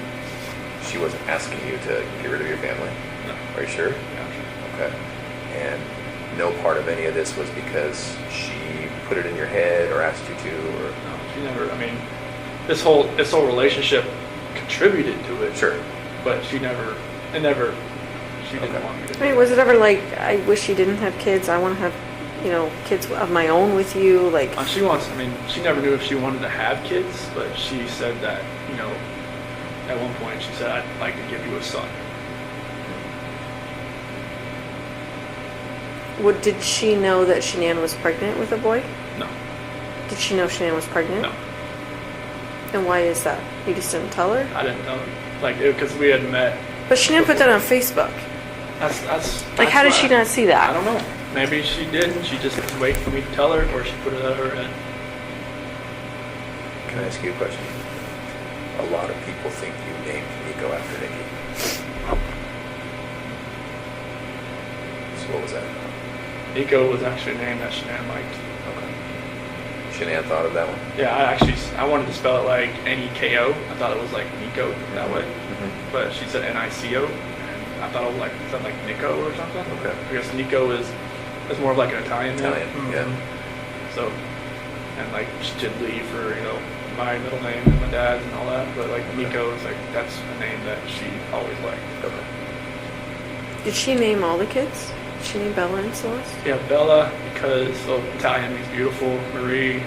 She wasn't asking you to get rid of your family? No. Are you sure? Yeah, I'm sure. Okay. And no part of any of this was because she put it in your head or asked you to, or? No, she never. I mean, this whole relationship contributed to it. Sure. But she never. She didn't Okay. want me to. I mean, was it ever like, I wish you didn't have kids, I want to have, kids of my own with you, like, She wants. I mean, she never knew if she wanted to have kids, but she said that at one point she said, "I'd like to give you a son." did she know that Shanann was pregnant with a boy? No. Did she know Shanann was pregnant? No. And why is that? You just didn't tell her? I didn't know. Because we had met. But Shanann put that on Facebook. That's Like, how did she not see that? I don't know. Maybe she did, and she just was waiting for me to tell her, or she put it out of her head. Can I ask you a question? A lot of people think you named Nico after Nikki. So what was that? Nico was actually a name that Shanann liked. Okay. Shanann thought of that one? Yeah, I wanted to spell it like N-E-K-O. I thought it was like Nico that way. Mm-hmm. But she said N-I-C-O, and I thought it was like something like Nico or something. Okay. I guess Nico is more of like an Italian name. Italian, yeah. So, and like she did leave for my middle name and my dad's and all that, but like Nico is like that's a name that she always liked. Okay. Did she name all the kids? Did she name Bella and Celeste? Yeah, Bella because Italian means beautiful. Marie,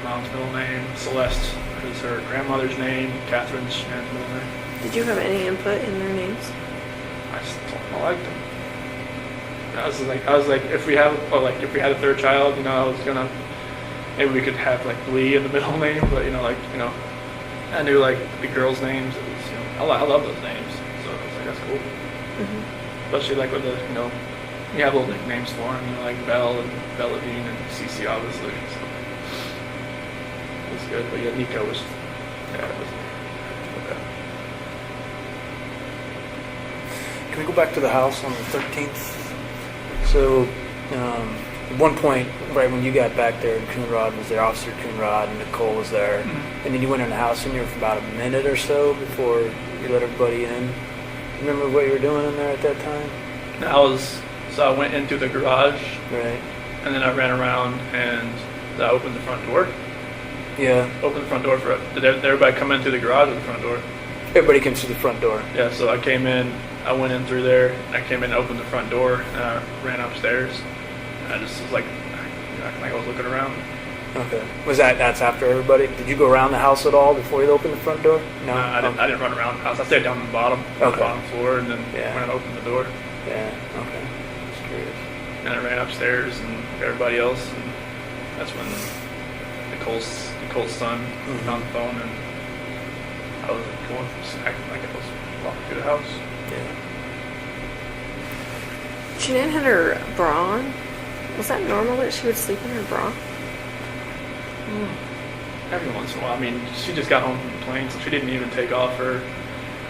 mom's middle name. Celeste is her grandmother's name. Catherine's Shannon's middle name. Did you have any input in their names? I liked them. I was like, if we had a third child, I was gonna, maybe we could have like Lee in the middle name, but I knew like the girls' names. It was, I love those names, so I was like, that's cool. Mm-hmm. Especially like with the, you have little nicknames for them, like Belle and Belladine and Cece, obviously. So it was good, but yeah, Nico was, it was. Okay. Can we go back to the house on the 13th? So, at one point, right when you got back there, Coonrod was there, Officer Coonrod, and Nicole was there. Mm-hmm. And then you went in the house in there for about a minute or so before you let everybody in. Remember what you were doing in there at that time? I went into the garage, Right. and then I ran around and I opened the front door. Yeah. Opened the front door did everybody come in through the garage or the front door? Everybody came through the front door. Yeah, so I came in, I went in through there, I came in and opened the front door, and I ran upstairs. And I just was like I was looking around. Okay. That's after everybody? Did you go around the house at all before you opened the front door? No. I didn't run around the house. I stayed down on the bottom, on the Okay. bottom floor, and then Yeah. went and opened the door. Yeah. Okay. Just curious. And I ran upstairs and everybody else, and that's when Nicole's son was on the phone, and I was acting like I was walking through the house. Yeah. Shanann had her bra on. Was that normal that she would sleep in her bra? Every once in a while. I mean, she just got home from the plane, so she didn't even take off her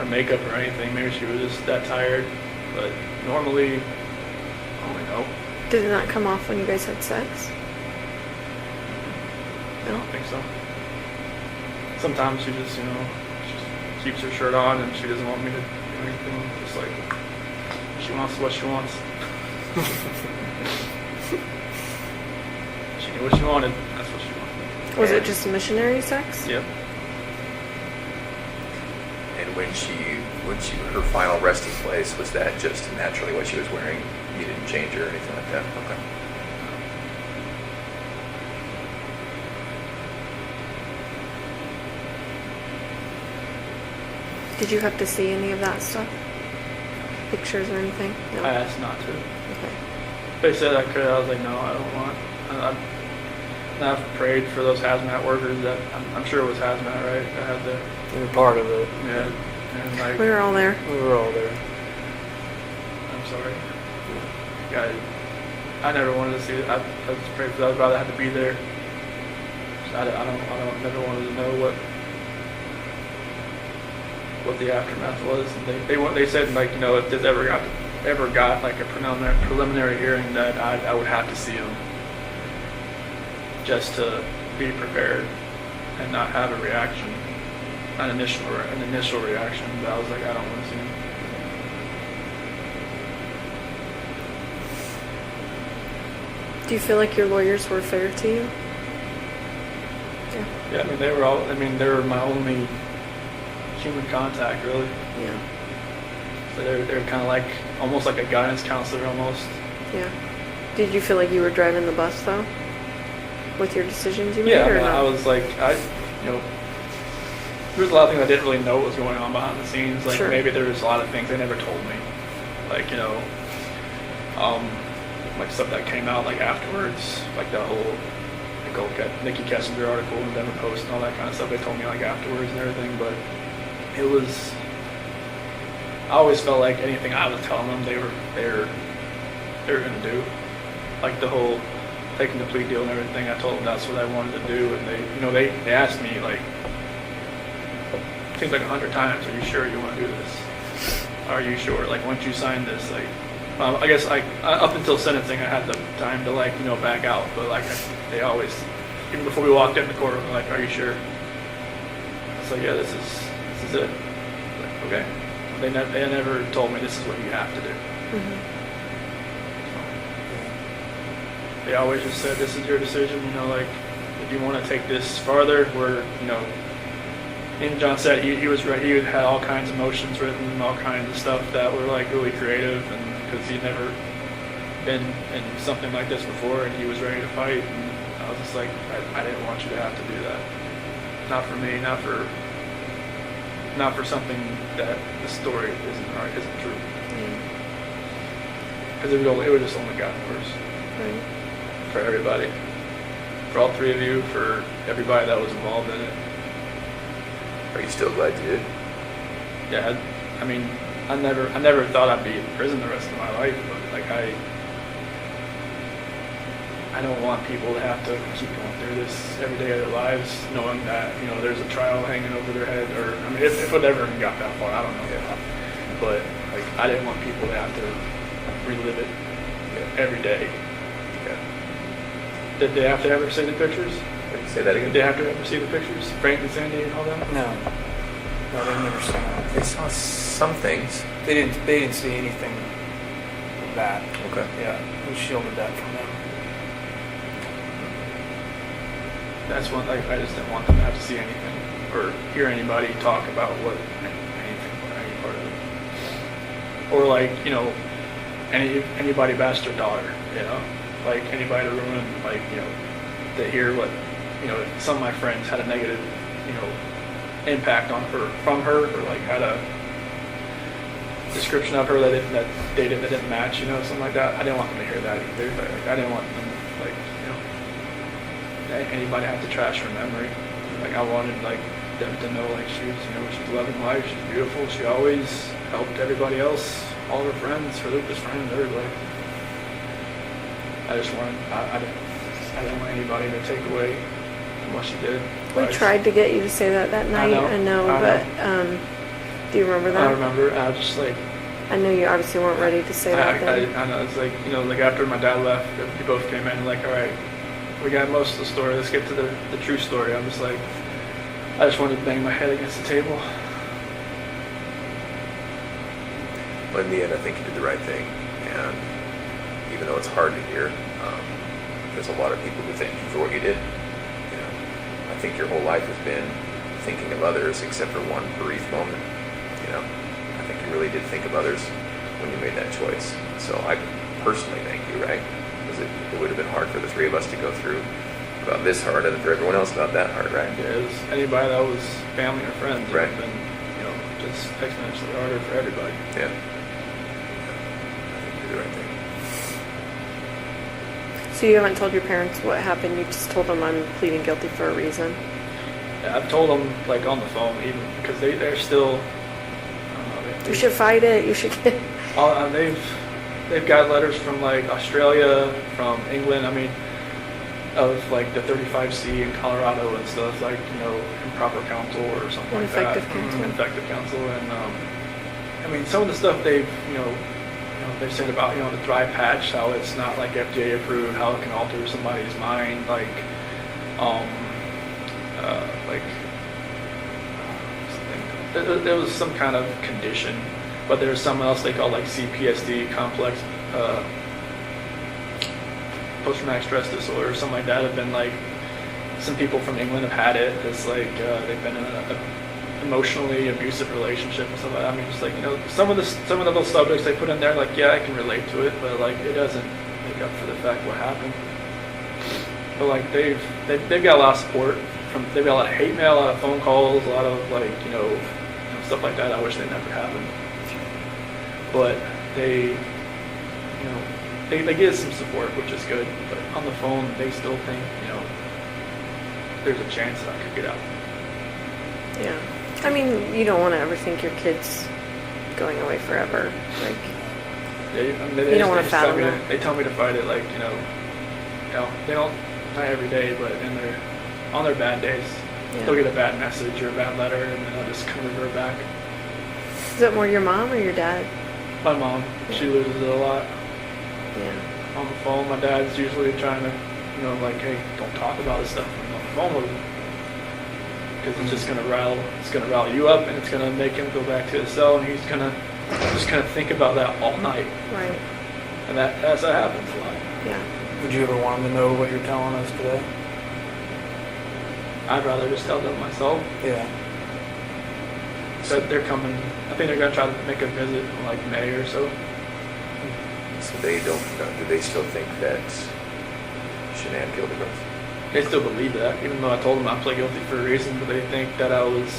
makeup or anything. Maybe she was just that tired. But normally, I don't know. Did it not come off when you guys had sex? I don't think so. Sometimes she just, she keeps her shirt on and she doesn't want me to do anything. Just like, she wants what she wants. She knew what she wanted. That's what she wanted. Was it just missionary sex? Yep. And when her final resting place, was that just naturally what she was wearing? You didn't change her or anything like that? Okay. Did you have to see any of that stuff? Pictures or anything? No. I asked not to. Okay. They said I could. I was like, no, I don't want. I've prayed for those hazmat workers. That I'm sure it was hazmat, right? I had the You were part of it. yeah, and like We were all there. We were all there. I'm sorry. Yeah, I never wanted to see it. I just prayed for that. I'd rather have to be there. I never wanted to know what the aftermath was. And they said like if this ever got like a preliminary hearing that I would have to see them just to be prepared. and not have a reaction, an initial reaction. But I was like, I don't want to see him. Do you feel like your lawyers were fair to you? Yeah. Yeah, I mean, they were my only human contact, really. Yeah. So they're kind of like, almost like a guidance counselor almost. Yeah. Did you feel like you were driving the bus though, with your decisions you made? Yeah, I or mean, no? I was like, there was a lot of things I didn't really know what was going on behind the scenes. Like, Sure. maybe there was a lot of things they never told me. Like, like stuff that came out like afterwards, like the whole Nikki Kessinger article in the Denver Post and all that kind of stuff. They told me like afterwards and everything, but I always felt like anything I was telling them, they were gonna do. Like the whole taking the plea deal and everything, I told them that's what I wanted to do, and they asked me like, seems like 100 times, are you sure you want to do this? Are you sure? Like, once you sign this, like, I guess up until sentencing, I had the time to back out, but like they always, even before we walked in the courtroom, they're like, are you sure? I was like, yeah, this is it. Like, okay. They never told me this is what you have to do. Mhm. They always just said, this is your decision, like, if you want to take this farther, and John said he was right, he had all kinds of motions written, all kinds of stuff that were like really creative, and because he'd never been in something like this before, and he was ready to fight, and I was just like, I didn't want you to have to do that. Not for me, not for something that the story isn't true. Because it would just only gotten worse. Right. For everybody. For all three of you, for everybody that was involved in it. Are you still glad you did? Yeah, I mean, I never thought I'd be in prison the rest of my life, but like I don't want people to have to keep going through this every day of their lives, knowing that there's a trial hanging over their head, or I mean, if it ever got that far, I don't know. Yeah. But like, I didn't want people to have to relive it every day. Yeah. Did they have to ever see the pictures? Say that Did again? they have to ever see the pictures? Frank and Sandy and all them? No, they've never seen it. They saw some things. They didn't see anything of that. Okay. Yeah, we shielded that from them. That's one, like, I just didn't want them to have to see anything or hear anybody talk about anything or any part of it. Or like, anybody bash their daughter, like anybody to ruin, like, to hear what, some of my friends had a negative, impact on her, from her, or like had a description of her that didn't match, something like that. I didn't want them to hear that either. Like, I didn't want them, like, anybody have to trash her memory. Like, I wanted like them to know, like, she's loving life, she's beautiful, she always helped everybody else, all her friends, her Lucas friends, everybody. I just wanted, I didn't want anybody to take away from what she did. We tried to get you to say that night. I know. But do you remember that? I remember. I was just like, I know you obviously weren't ready to say that then. I know. It's like, like after my dad left, we both came in like, all right, we got most of the story. Let's get to the true story. I'm just like, I just wanted to bang my head against the table. But in the end, I think you did the right thing. And even though it's hard to hear, there's a lot of people who thank you for what you did. I think your whole life has been thinking of others, except for one brief moment. I think you really did think of others when you made that choice. So I personally thank you, right? Because it would have been hard for the three of us to go through about this hard, and for everyone else about that hard, right? Yeah, it was anybody that was family or friends. It Right. would have been, just exponentially harder for everybody. Yeah. I think you did the right thing. So you haven't told your parents what happened, you just told them I'm pleading guilty for a reason. Yeah, I've told them, like, on the phone, even, because they're still, I don't know, You should fight it, you should get... they've got letters from, like, Australia, from England, I mean, of, like, the 35C in Colorado and stuff, like, improper counsel or something like that. Ineffective counsel. Ineffective counsel, and, I mean, some of the stuff they've said about, the dry patch, how it's not, like, FDA approved, how it can alter somebody's mind, like It was some kind of condition, but there was something else they call like CPSD, complex post-traumatic stress disorder, or something like that. Have been like, some people from England have had it. It's like they've been in a emotionally abusive relationship and stuff like that. I mean, just like, you know, some of those subjects they put in there, like, yeah, I can relate to it, but like it doesn't make up for the fact what happened. But like they've got a lot of support they've got a lot of hate mail, a lot of phone calls, a lot of like, you know, stuff like that. I wish they never happened. But they, you know, they get some support, which is good. But on the phone, they still think, you know, there's a chance that I could get out. Yeah. I mean, you don't want to ever think your kid's going away forever. Like, Yeah, I mean, you don't want to fathom tell me that. they tell me to fight it, like, you know, they don't, not every day, but on their bad days, Yeah. they'll get a bad message or a bad letter, and then I'll just kind of revert back. Is it more your mom or your dad? My mom, she loses it a lot Yeah. on the phone. My dad's usually trying to, you know, like, hey, don't talk about this stuff on the phone with him, because it's just gonna rile you up, and it's gonna make him go back to his cell, and he's gonna think about that all night, Right. and that happens a lot. Yeah. Would you ever want them to know what you're telling us today? I'd rather just tell them myself. Yeah. So they're coming. I think they're gonna try to make a visit in like May or so. So they don't, do they still think that Shanann killed the girls? They still believe that, even though I told them I pled guilty for a reason, but they think that I was,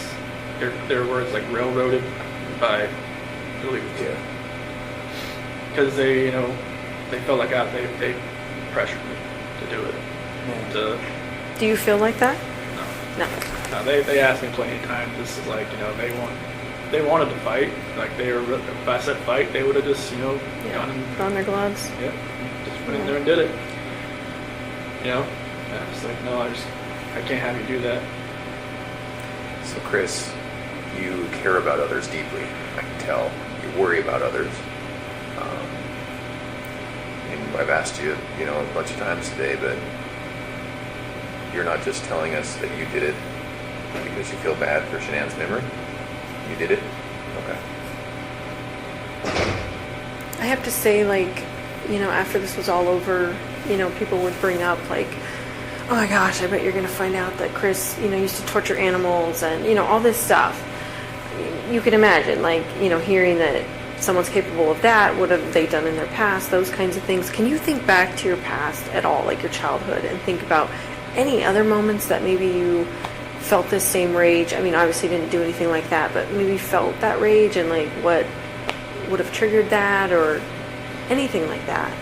their words, like, railroaded by illegal. Yeah. Because they, you know, they felt like they pressured me to do it. Yeah. To, Do you feel like that? no. No. No, they asked me plenty of times. This is like, you know, they wanted to fight. Like, if I said fight, they would have just, you know, gone and, Put on their gloves. yeah, just went in there and did it. You know? Yeah, it's like, no, I can't have you do that. So Chris, you care about others deeply. I can tell. You worry about others. And I've asked you, you know, a bunch of times today, but you're not just telling us that you did it because you feel bad for Shanann's memory. You did it? Okay. I have to say, like, you know, after this was all over, you know, people would bring up, like, oh my gosh, I bet you're going to find out that Chris, you know, used to torture animals and, you know, all this stuff. You can imagine, like, you know, hearing that someone's capable of that, what have they done in their past, those kinds of things. Can you think back to your past at all, like your childhood, and think about any other moments that maybe you felt this same rage? I mean, obviously you didn't do anything like that, but maybe felt that rage, and like what would have triggered that, or anything like that?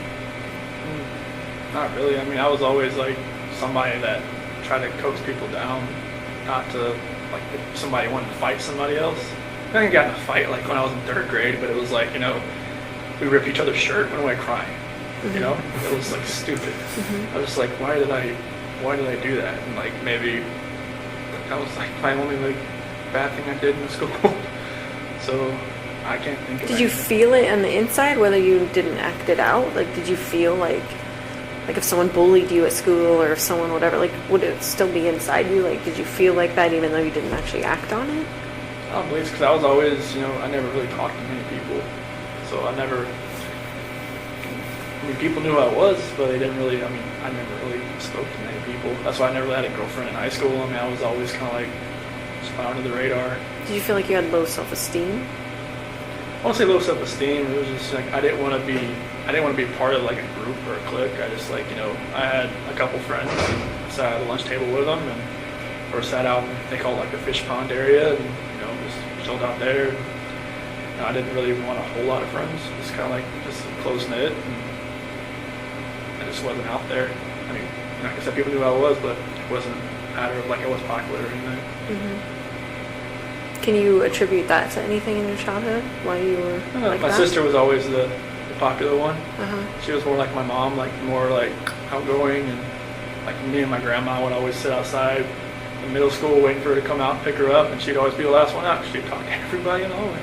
Not really. I mean, I was always like somebody that tried to coax people down, not to, like, if somebody wanted to fight somebody else. I think I got in a fight like when I was in 3rd grade, but it was like, you know, we ripped each other's shirt, went away crying. You know, it was like stupid. I was like, why did I do that? And like, maybe that was like my only like bad thing I did in school. So I can't think of Did you anything. feel it on the inside, whether you didn't act it out? Like, did you feel like if someone bullied you at school, or if someone whatever, like, would it still be inside you? Like, did you feel like that even though you didn't actually act on it? I don't believe it's because I was always, you know, I never really talked to many people. So I mean, people knew who I was, but they didn't really, I mean, I never really spoke to many people. That's why I never really had a girlfriend in high school. I mean, I was always kind of like, just fly under the radar. Did you feel like you had low self-esteem? I won't say low self-esteem. It was just like, I didn't want to be part of like a group or a clique. I just, like, you know, I had a couple friends, and I sat at a lunch table with them, or sat out in, they call it like the fish pond area, and, you know, just chilled out there. And I didn't really want a whole lot of friends. Just kind of like, just close knit, and I just wasn't out there. I mean, like I said, people knew who I was, but it wasn't a matter of like I was popular or anything. Can you attribute that to anything in your childhood? Why you were like My that? sister was always the popular one. Uh-huh. She was more like my mom, like more like outgoing, and like me and my grandma would always sit outside in middle school waiting for her to come out and pick her up, and she'd always be the last one out because she'd talk to everybody, you know.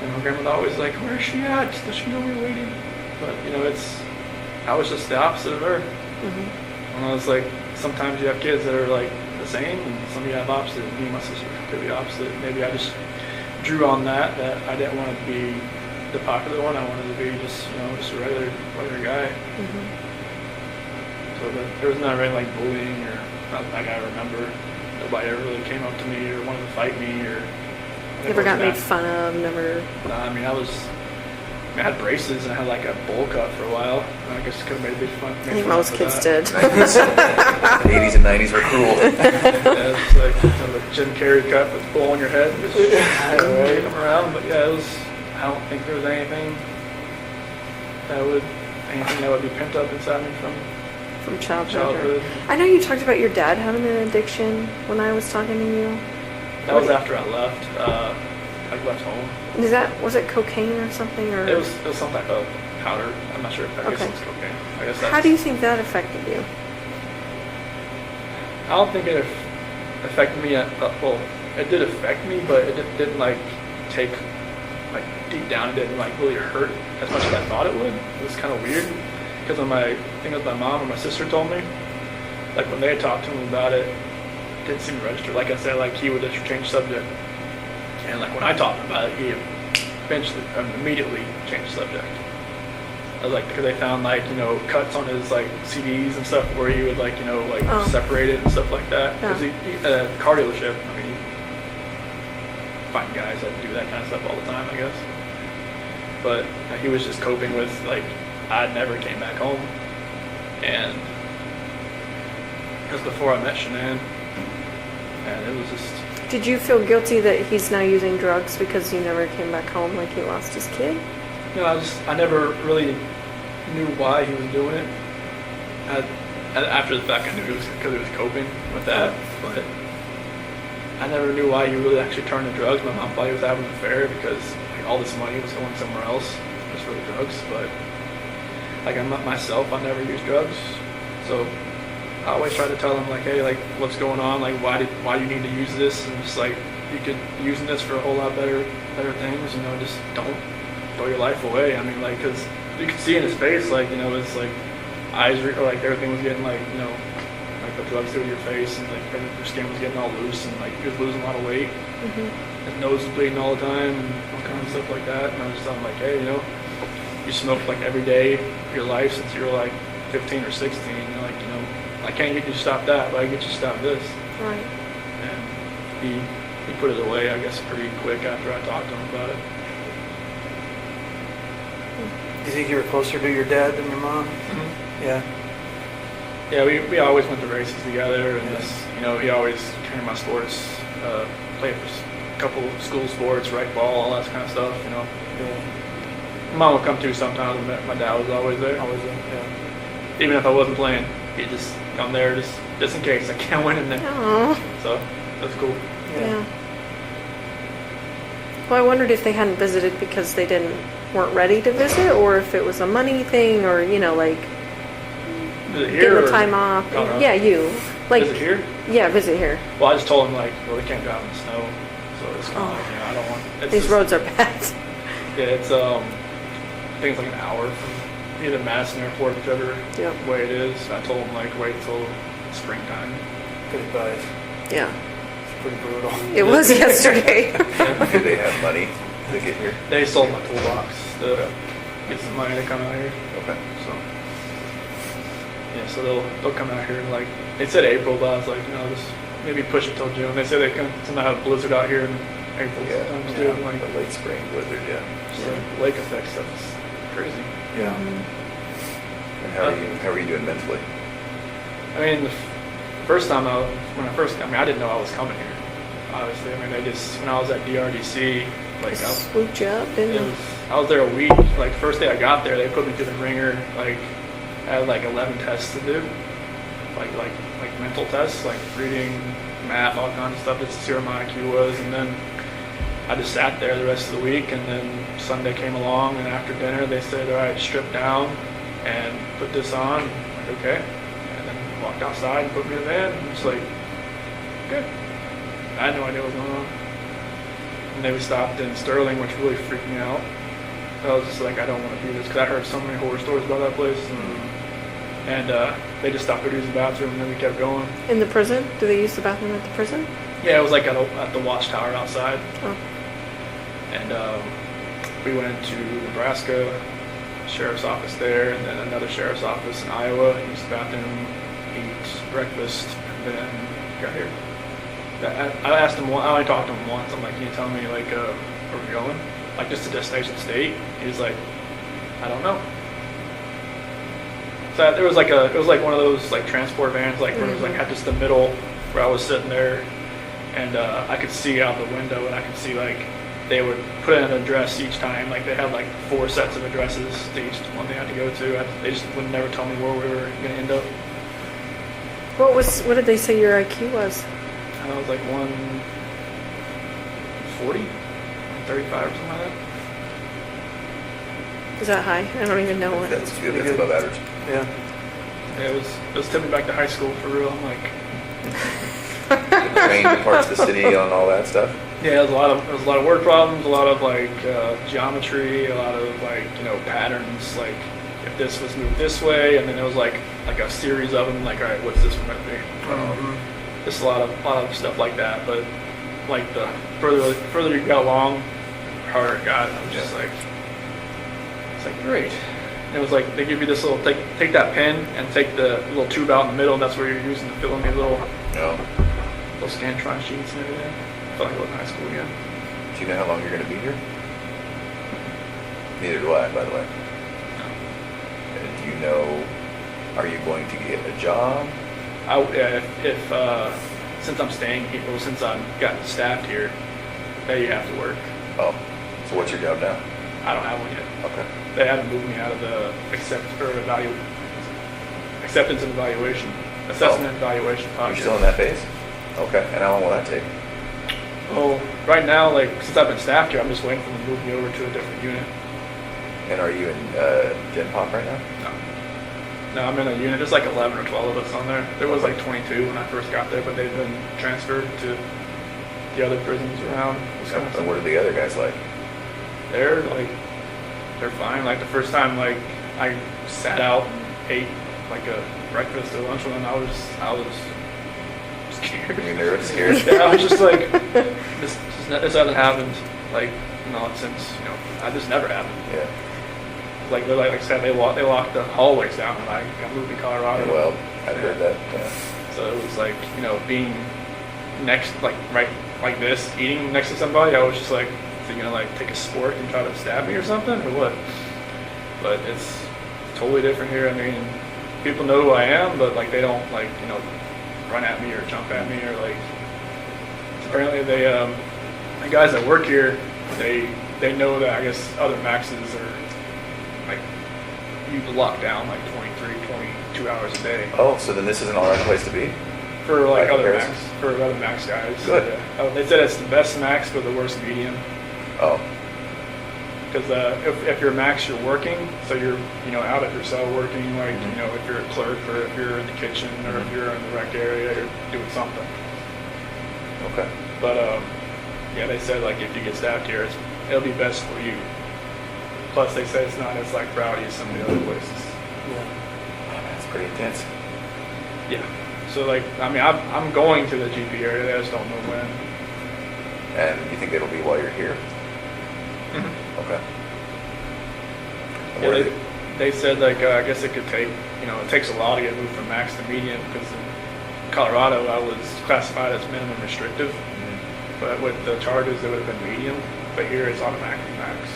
And my grandma would always like, where is she at? Does she know we're waiting? But, you know, I was just the opposite of her. And I was like, sometimes you have kids that are like the same, and some of you have opposite. Me and my sister are completely opposite. Maybe I just drew on that I didn't want to be the popular one. I wanted to be just just a regular guy. So there was not really like bullying or not like I remember. Nobody ever really came up to me or wanted to fight me or. Never got made fun of, never. No, I mean, I had braces and I had like a bowl cut for a while. I guess could have made fun. I think most kids did. 80s and 90s were cruel. Yeah, it's like the Jim Carrey cut with the bowl on your head. Just take them around. But yeah, I don't think there was anything that would be pent up inside me From childhood. childhood. I know you talked about your dad having an addiction when I was talking to you. That was after I left. I left home. Was it cocaine or something, or? It was some type of powder. I'm not sure if I guess Okay. it was cocaine. I guess How do you think that affected you? I don't think it affected me. Well, it did affect me, but it didn't like take like deep down. It didn't like really hurt as much as I thought it would. It was kind of weird because when I think of my mom or my sister told me, like when they had talked to him about it, it didn't seem to register. Like I said, like he would just change subject, and like when I talked about it, he immediately changed subject. I was like, because they found like cuts on his like CDs and stuff where he would like Oh. separate it and stuff like that. Yeah. Because car dealership, I mean, you find guys that do that kind of stuff all the time, I guess. But he was just coping with like I never came back home, and because before I met Shanann, and it was just. Did you feel guilty that he's now using drugs because he never came back home, like he lost his kid? No, I never really knew why he was doing it. After the fact, I knew it was because he was coping with that, but I never knew why he really actually turned to drugs. My mom thought he was having an affair because like, all this money was going somewhere else just for the drugs, but like I'm not myself, I never used drugs, so I always try to tell him like, hey, like what's going on, like why do you need to use this, and just like you could be using this for a whole lot better things, just don't throw your life away. I mean, like, because you could see in his face, like, it's like eyes, or like everything was getting like, like the drugs through your face, and like your skin was getting all loose, and like he was losing a lot of weight. His nose was bleeding all the time, and all kinds of stuff like that. And I was just telling him like, hey, you smoked like every day of your life since you were like 15 or 16. You're like, I can't get you to stop that, but I get you to stop this. Right. And he put it away, I guess, pretty quick after I talked to him about it. Do you think you were closer to your dad than your mom? Yeah. Yeah, we always went to races together, and Yeah. just, he always carried my sports, played for a couple school sports, right ball, all that kind of stuff, Yeah. My mom would come too sometimes, and my dad was always there. Always, yeah. Even if I wasn't playing, he'd just come there just in case I can't win in there. Oh, So, that's cool. yeah. Well, I wondered if they hadn't visited because they weren't ready to visit, or if it was a money thing, or like Is it here getting or the time off. Colorado? Yeah, you. Like, Is it here? yeah, visit here. Well, I just told him, like, well, they can't drive in the snow, so it's kind of Oh. like, I don't want... It's These just- roads are bad. Yeah, it's, I think it's like an hour from either Madison Airport, whichever Yep. way it is. I told him, like, wait till springtime. Good advice. Yeah. It's pretty brutal. It was yesterday. Do they have money to get here? They sold my toolbox to get some money to come out here, Okay. so... Yeah, so they'll come out here, like, they said April, but I was like, just maybe push it till June. They say they can sometimes have a blizzard out here in April Yeah, sometimes, yeah, too. Like, the late spring blizzard, yeah. so lake effect stuff is crazy. Yeah. And how are you doing mentally? I mean, the first time when I first got, I didn't know I was coming here. Obviously, I mean, when I was at DRDC, like Swooped you up, didn't it? I was there a week. Like first day I got there, they put me through the ringer. Like I had like 11 tests to do, like mental tests, like reading, math, all kinds of stuff. Just to see where my IQ was, and then I just sat there the rest of the week. And then Sunday came along, and after dinner they said, "All right, strip down and put this on." I'm like, okay. And then walked outside and put me in the van. And it's like, good. I had no idea what was going on. And then we stopped in Sterling, which really freaked me out. I was just like, I don't want to do this, because I heard so many horror stories about that place. And and they just stopped to use the bathroom, and then we kept going. In the prison? Do they use the bathroom at the prison? Yeah, it was like at the watchtower outside, Oh. and we went to Nebraska, sheriff's office there, and then another sheriff's office in Iowa. Use the bathroom, eat breakfast, and then got here. I asked him. I only talked to him once. I'm like, can you tell me like where we're going? Like just to Destination State. He was like, I don't know. So there was like it was like one of those like transport vans, like where it was like at just the middle where I was sitting there, and I could see out the window, and I could see like they would put in an address each time. Like they had like 4 sets of addresses to each one they had to go to. They just would never tell me where we were going to end up. What did they say your IQ was? I was like 140, 135 or something like that. Is that high? I don't even know what. That's good. That's above average. Yeah. Yeah, it was tipping me back to high school for real. I'm like, Trained in parts of the city on all that stuff. yeah, there was a lot of word problems, a lot of like geometry, a lot of like patterns. Like if this was moved this way, and then it was like a series of them. Like, all right, what's this one gonna be? Just a lot of stuff like that. But like the further you got along, the harder it got. I was just like, it's like great. And it was like they give you this little take that pen and take the little tube out in the middle. And that's where you're using to fill in these little No. Scantron sheets and everything. I felt like I was in high school again. Do you know how long you're going to be here? Neither do I, by the way. And do you know, are you going to get a job? If since I'm staying here, well, since I've gotten staffed here, you have to work. Oh, so what's your job now? I don't have one yet. Okay. They haven't moved me out of the acceptance and evaluation, assessment and evaluation You're project. still in that phase? Okay. And how long will that take? Well, right now, like since I've been staffed here, I'm just waiting for them to move me over to a different unit. And are you in Gen Pop right now? No, I'm in a unit. There's like 11 or 12 of us on there. There was like 22 when I first got there, but they've been transferred to the other prisons around Wisconsin. And what are the other guys like? They're fine. Like the first time, like I sat out and ate like a breakfast or lunch with them, I was scared. Are you nervous, scared? Yeah, I was just like, this hasn't happened. Like, since this never happened. Yeah. Like I said, they locked the hallways down when I got moved to Colorado. Well, I've heard that. Yeah. So it was like, being next, like right like this, eating next to somebody. I was just like, is he gonna like take a spork and try to stab me or something, or what? But it's totally different here. I mean, people know who I am, but like they don't like run at me or jump at me or like. Apparently they the guys that work here, they know that I guess other maxes are like you lock down like 23, 22 hours a day. Oh, so then this is an all right place to be? For like By other comparison? max guys. Good. Yeah. They said it's the best max but the worst medium. Oh, Because if you're max, you're working, so you're out at your cell working. Like if you're a clerk or if you're in the kitchen or if you're in the rec area, you're doing something. okay. But yeah, they said like if you get staffed here, it'll be best for you. Plus, they said it's not as like rowdy as some of the other places. Yeah. That's pretty intense. Yeah. So like, I mean, I'm going to the GP area. I just don't know when. And you think it'll be while you're here? Okay. And Yeah, where are they said like I guess it could take it takes a while to get moved from max to medium because in Colorado I was classified as minimum restrictive, but with the charges it would have been medium. But here it's automatically max.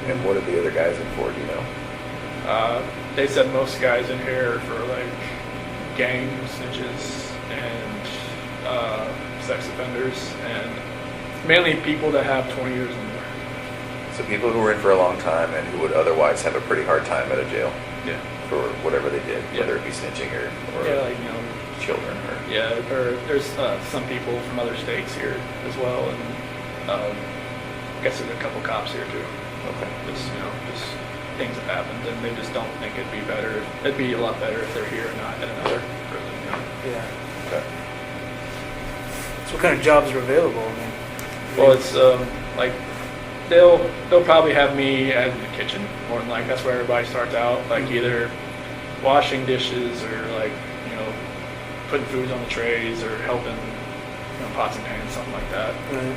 And what are the other guys in for? Do you know? They said most guys in here are for like gang snitches and sex offenders and mainly people that have 20 years or more. So people who were in for a long time and who would otherwise have a pretty hard time at a jail Yeah. for whatever they did, Yeah. whether it be snitching or Yeah, like children or. yeah, or there's some people from other states here as well, and I guess there's a couple cops here too. Okay. Just just things have happened, and they just don't think it'd be better. It'd be a lot better if they're here and not at another prison. Yeah. Okay. So what kind of jobs are available? I mean, Well, it's like they'll probably have me in the kitchen more than like that's where everybody starts out. Like either washing dishes or like, you know, putting foods on the trays or helping, you know, pots and pans, something like that. Right.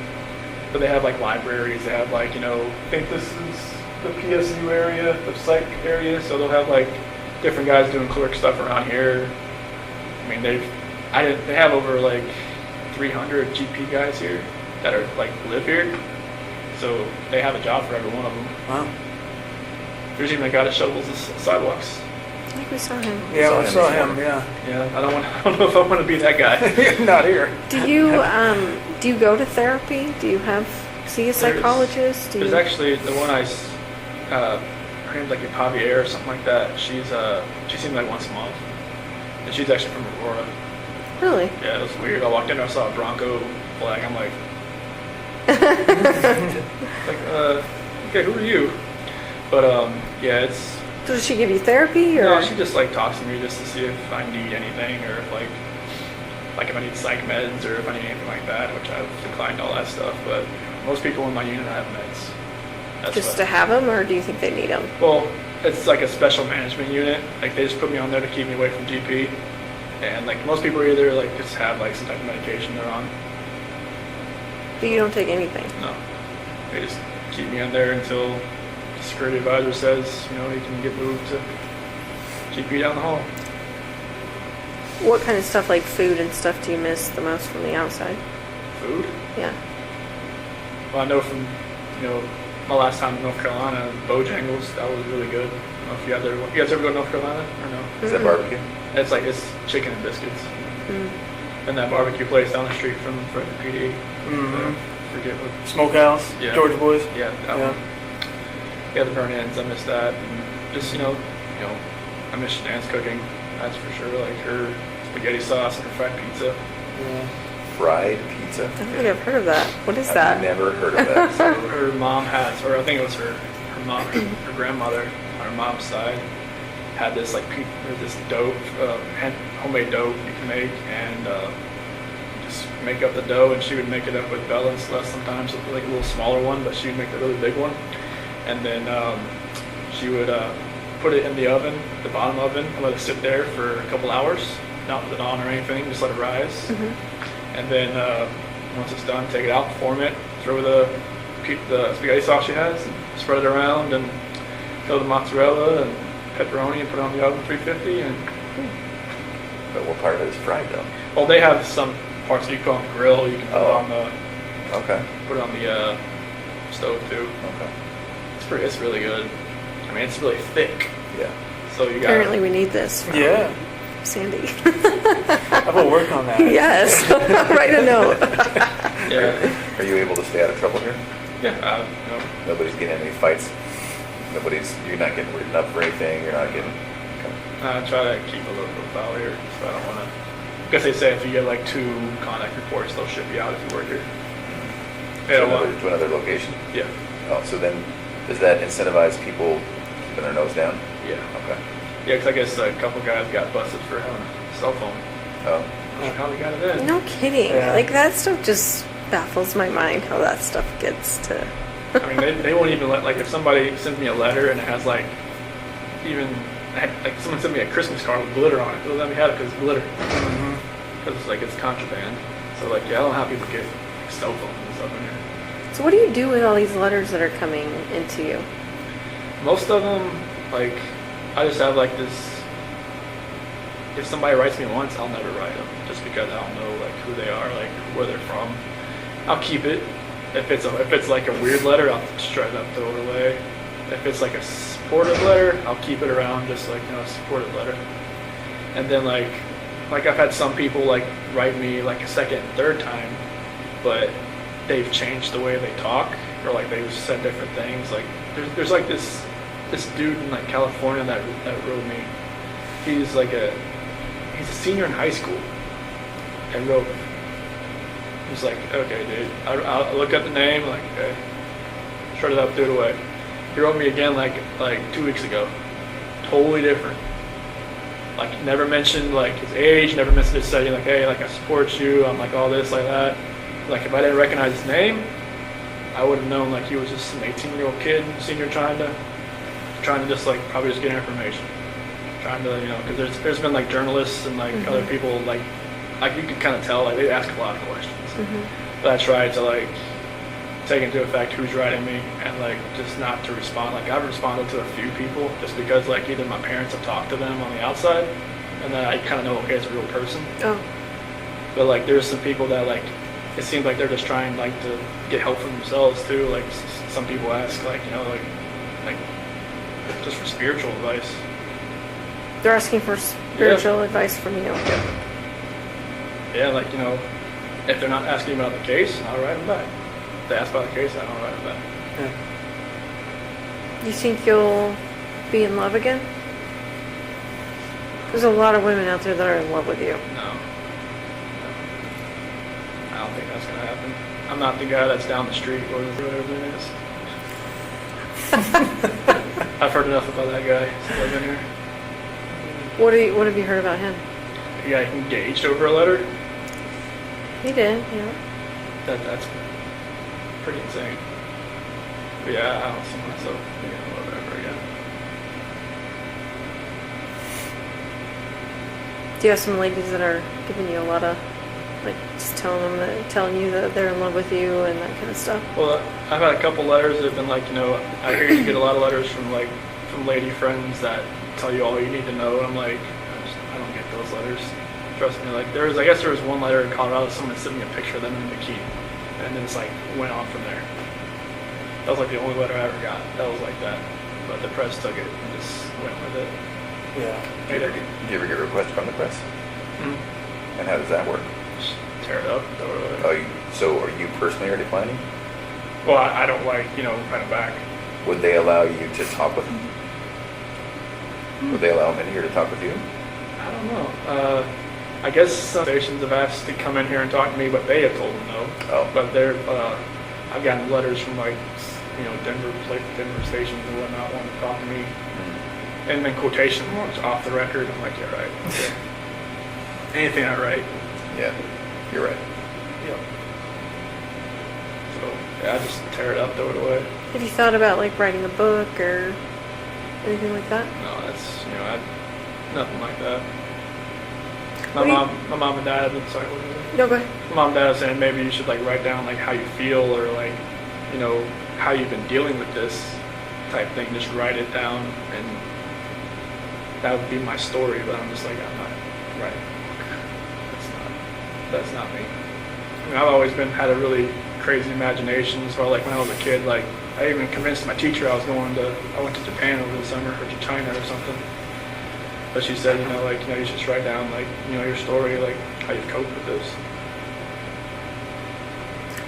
But they have like libraries. They have like, you know, I think this is the PSU area, the psych area. So they'll have like different guys doing clerk stuff around here. I mean, they have over like 300 GP guys here that are like live here. So they have a job for every one of them. Wow. There's even a guy that shovels the sidewalks. I think we saw him. Yeah, we saw this him. morning. Yeah. Yeah, I don't know if I want to be that guy. Not here. Do you go to therapy? Do you see a psychologist? Do There's you, actually the one her name's like Javier or something like that. She seems like once a month, and she's actually from Aurora. really? Yeah, it was weird. I walked in there, I saw a Bronco flag. I'm like, okay, who are you? But yeah, it's. So does she give you therapy or? No, she just like talks to me just to see if I need anything or if like if I need psych meds or if I need anything like that, which I've declined all that stuff. But most people in my unit have meds. That's just what- to have them, or do you think they need them? Well, it's like a special management unit. Like they just put me on there to keep me away from GP. And like most people either like just have like some type of medication they're on. But you don't take anything. No, they just keep me on there until the security advisor says, you know, he can get moved to GP down the hall. What kind of stuff like food and stuff do you miss the most from the outside? Food. Yeah. Well, I know from, you know, my last time in North Carolina, Bojangles, that was really good. I don't know if you guys ever go to North Carolina or no? Is that barbecue? It's chicken and biscuits. Mm. And that barbecue place down the street from PD. Mhm. Forget what. Smokehouse. Yeah. Georgia Boys. Yeah, that Yeah. one. Yeah, the burn ends. I miss that. And just you know, I miss Shanann's cooking. That's for sure. Like her spaghetti sauce and her fried pizza. Yeah. Fried pizza? I don't think I've heard of that. What is I've that? never heard of that. So her mom has, or I think it was her mom, her grandmother on her mom's side had this like this dough, homemade dough you can make, and just make up the dough, and she would make it up with Bella and Celeste sometimes, so like a little smaller one, but she would make the really big one, and then she would put it in the oven, the bottom oven, and let it sit there for a couple hours, not put it on or anything, just let it rise, and then once it's done, take it out, form it, throw the spaghetti sauce she has, and spread it around, and throw the mozzarella and pepperoni and put it on the oven 350, and But what part of it is fried though? well, they have some parts that you put on the grill, you can put Oh. on the Okay. stove too. Okay. It's really good. I mean, it's really thick, Yeah. so you got Apparently we need this from Yeah. Sandy. I will work on that. Yes. Write a note. yeah, Are you able to stay out of trouble here? yeah. Nobody's getting any fights? You're not getting written up for anything? You're not getting... Okay. I try to keep a low profile here, so I don't want to. Because they say if you get like 2 contact reports, they'll ship you out if you work here. They don't want. To another location? Yeah, Oh, so then, does that incentivize people keeping their nose down? yeah, Okay. yeah. Because I guess a couple guys got busted for having a cell phone. Oh, I'm not sure how they got it in. No kidding. Yeah. Like that stuff just baffles my mind how that stuff gets to. I mean, they won't even let, like, if somebody sends me a letter and it has, like, like, someone sent me a Christmas card with glitter on it. They'll let me have it because it's glitter. Because it's, like, it's contraband. So, like, yeah, I don't know how people get cell phones and stuff in here. So what do you do with all these letters that are coming into you? Most of them, like, I just have, like, this... If somebody writes me once, I'll never write them. Just because I don't know, like, who they are, like, where they're from. I'll keep it. If it's like a weird letter, I'll shred it up, throw it away. If it's like a supportive letter, I'll keep it around, just like, a supportive letter. And then like I've had some people like write me like a second and third time, but they've changed the way they talk, or like they've said different things. Like there's like this dude in like California that wrote me. He's a senior in high school, and wrote. He's like, okay, dude. I look at the name, like, okay, shred it up, threw it away. He wrote me again, like 2 weeks ago. Totally different. Like, never mentioned like his age, never mentioned his setting. Like, hey, like I support you. I'm like all this, like that. Like, if I didn't recognize his name, I would have known like he was just an 18-year-old kid, senior, trying to just like probably just get information, trying to, because there's been like journalists and like other people like you can kind of tell like they ask a lot of questions. But I try to like take into effect who's writing me and like just not to respond. Like I've responded to a few people just because like either my parents have talked to them on the outside and then I kind of know, okay, it's a real person. Oh, But like there's some people that like it seems like they're just trying like to get help for themselves too. Like some people ask like like just for spiritual advice. they're asking for spiritual advice from you. Yeah, like if they're not asking about the case, I'll write them back. If they ask about the case, I don't write them back. You think you'll be in love again? There's a lot of women out there that are in love with you. No. I don't think that's gonna happen. I'm not the guy that's down the street or whatever it is. I've heard enough about that guy since I've been here. What have you heard about him? He got engaged over a letter. He did, yeah. That's pretty insane. But yeah, I don't see myself being in love ever again. Do you have some ladies that are giving you a lot of, like, just telling you that they're in love with you and that kind of stuff? Well, I've had a couple letters that have been like, I hear you get a lot of letters from lady friends that tell you all you need to know. And I'm like, I don't get those letters. Trust me. Like I guess there was one letter in Colorado, someone sent me a picture of them in a bikini, and then it's like went on from there. That was like the only letter I ever got. That was like that, but the press took it and just went with it. Yeah. Do you ever get requests from the press? Mm-hmm. And how does that work? Just tear it up. Throw it away. So are you personally are declining? Well, I don't like write it back. Would they allow you to talk with them? Would they allow men here to talk with you? I don't know. I guess some stations have asked to come in here and talk to me, but they have told them no. Oh. But I've gotten letters from like, Denver stations and whatnot wanting to talk to me. And then quotation marks off the record. I'm like, yeah, right. Okay. Anything I write. Yeah, you're right. Yep. So yeah, I just tear it up, throw it away. Have you thought about, like, writing a book or anything like that? No, that's nothing like that. What do My mom and dad have been sorry. What was it? No, go ahead. My mom and dad are saying maybe you should like write down like how you feel or like how you've been dealing with this type thing. Just write it down and that would be my story. But I'm just like I'm not writing a book. That's not me. I mean, I've always had a really crazy imagination as well. Like when I was a kid, like I even convinced my teacher I went to Japan over the summer or to China or something. But she said, you should just write down like your story, like how you cope with this.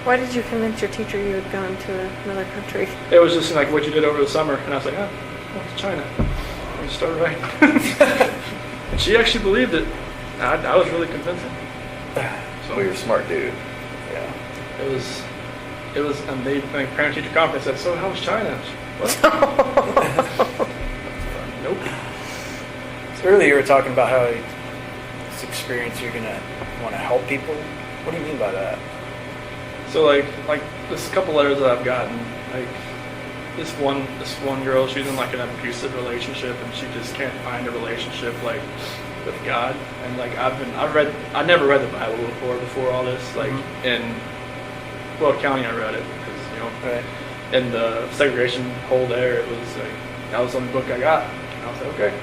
Why did you convince your teacher you had gone to another country? It was just like what you did over the summer, and I was like, oh, it's China. I just started writing. And she actually believed it. I was really convincing. So you're a smart dude. Yeah. It was, and they like parent-teacher conference said, so how was China? What? Nope. So earlier you were talking about how this experience you're gonna want to help people. What do you mean by that? So like there's a couple letters that I've gotten. Like this one girl, she's in like an abusive relationship and she just can't find a relationship like with God. And like I never read the Bible before all this. Like in Weld County, I read it because Right. in the segregation hole there, it was like that was the only book I got. And I was like, okay.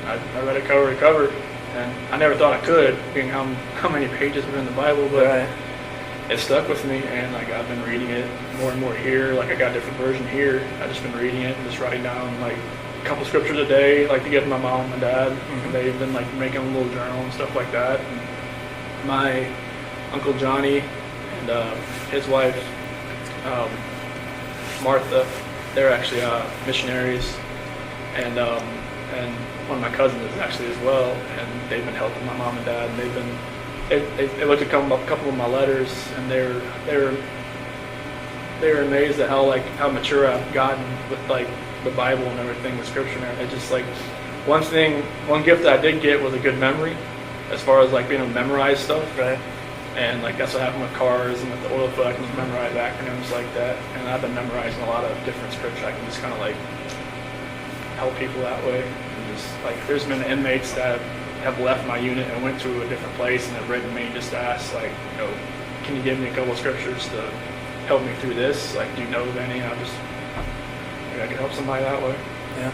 I read it cover to cover, and I never thought I could, being how many pages were in the Bible, but Right. it stuck with me, and like I've been reading it more and more here. Like I got a different version here. I've just been reading it and just writing down like a couple scriptures a day, like to give to my mom and dad. And they've been like making a little journal and stuff like that. And my Uncle Johnny and his wife Martha, they're actually missionaries, and one of my cousins is actually as well, and they've been helping my mom and dad, and they've been. They looked at a couple of my letters, and they were amazed at how mature I've gotten with like the Bible and everything, the Scripture and everything. Just like one gift that I did get was a good memory, as far as like being able to memorize stuff. Right. And like that's what happened with cars and with the oil field. I can just memorize acronyms like that, and I've been memorizing a lot of different scripture. I can just kind of like help people that way. And is like there's been inmates that have left my unit and went to a different place and have written me just to ask, like, you know, can you give me a couple of scriptures to help me through this? Like, do you know of any? I can help somebody that way. Yeah.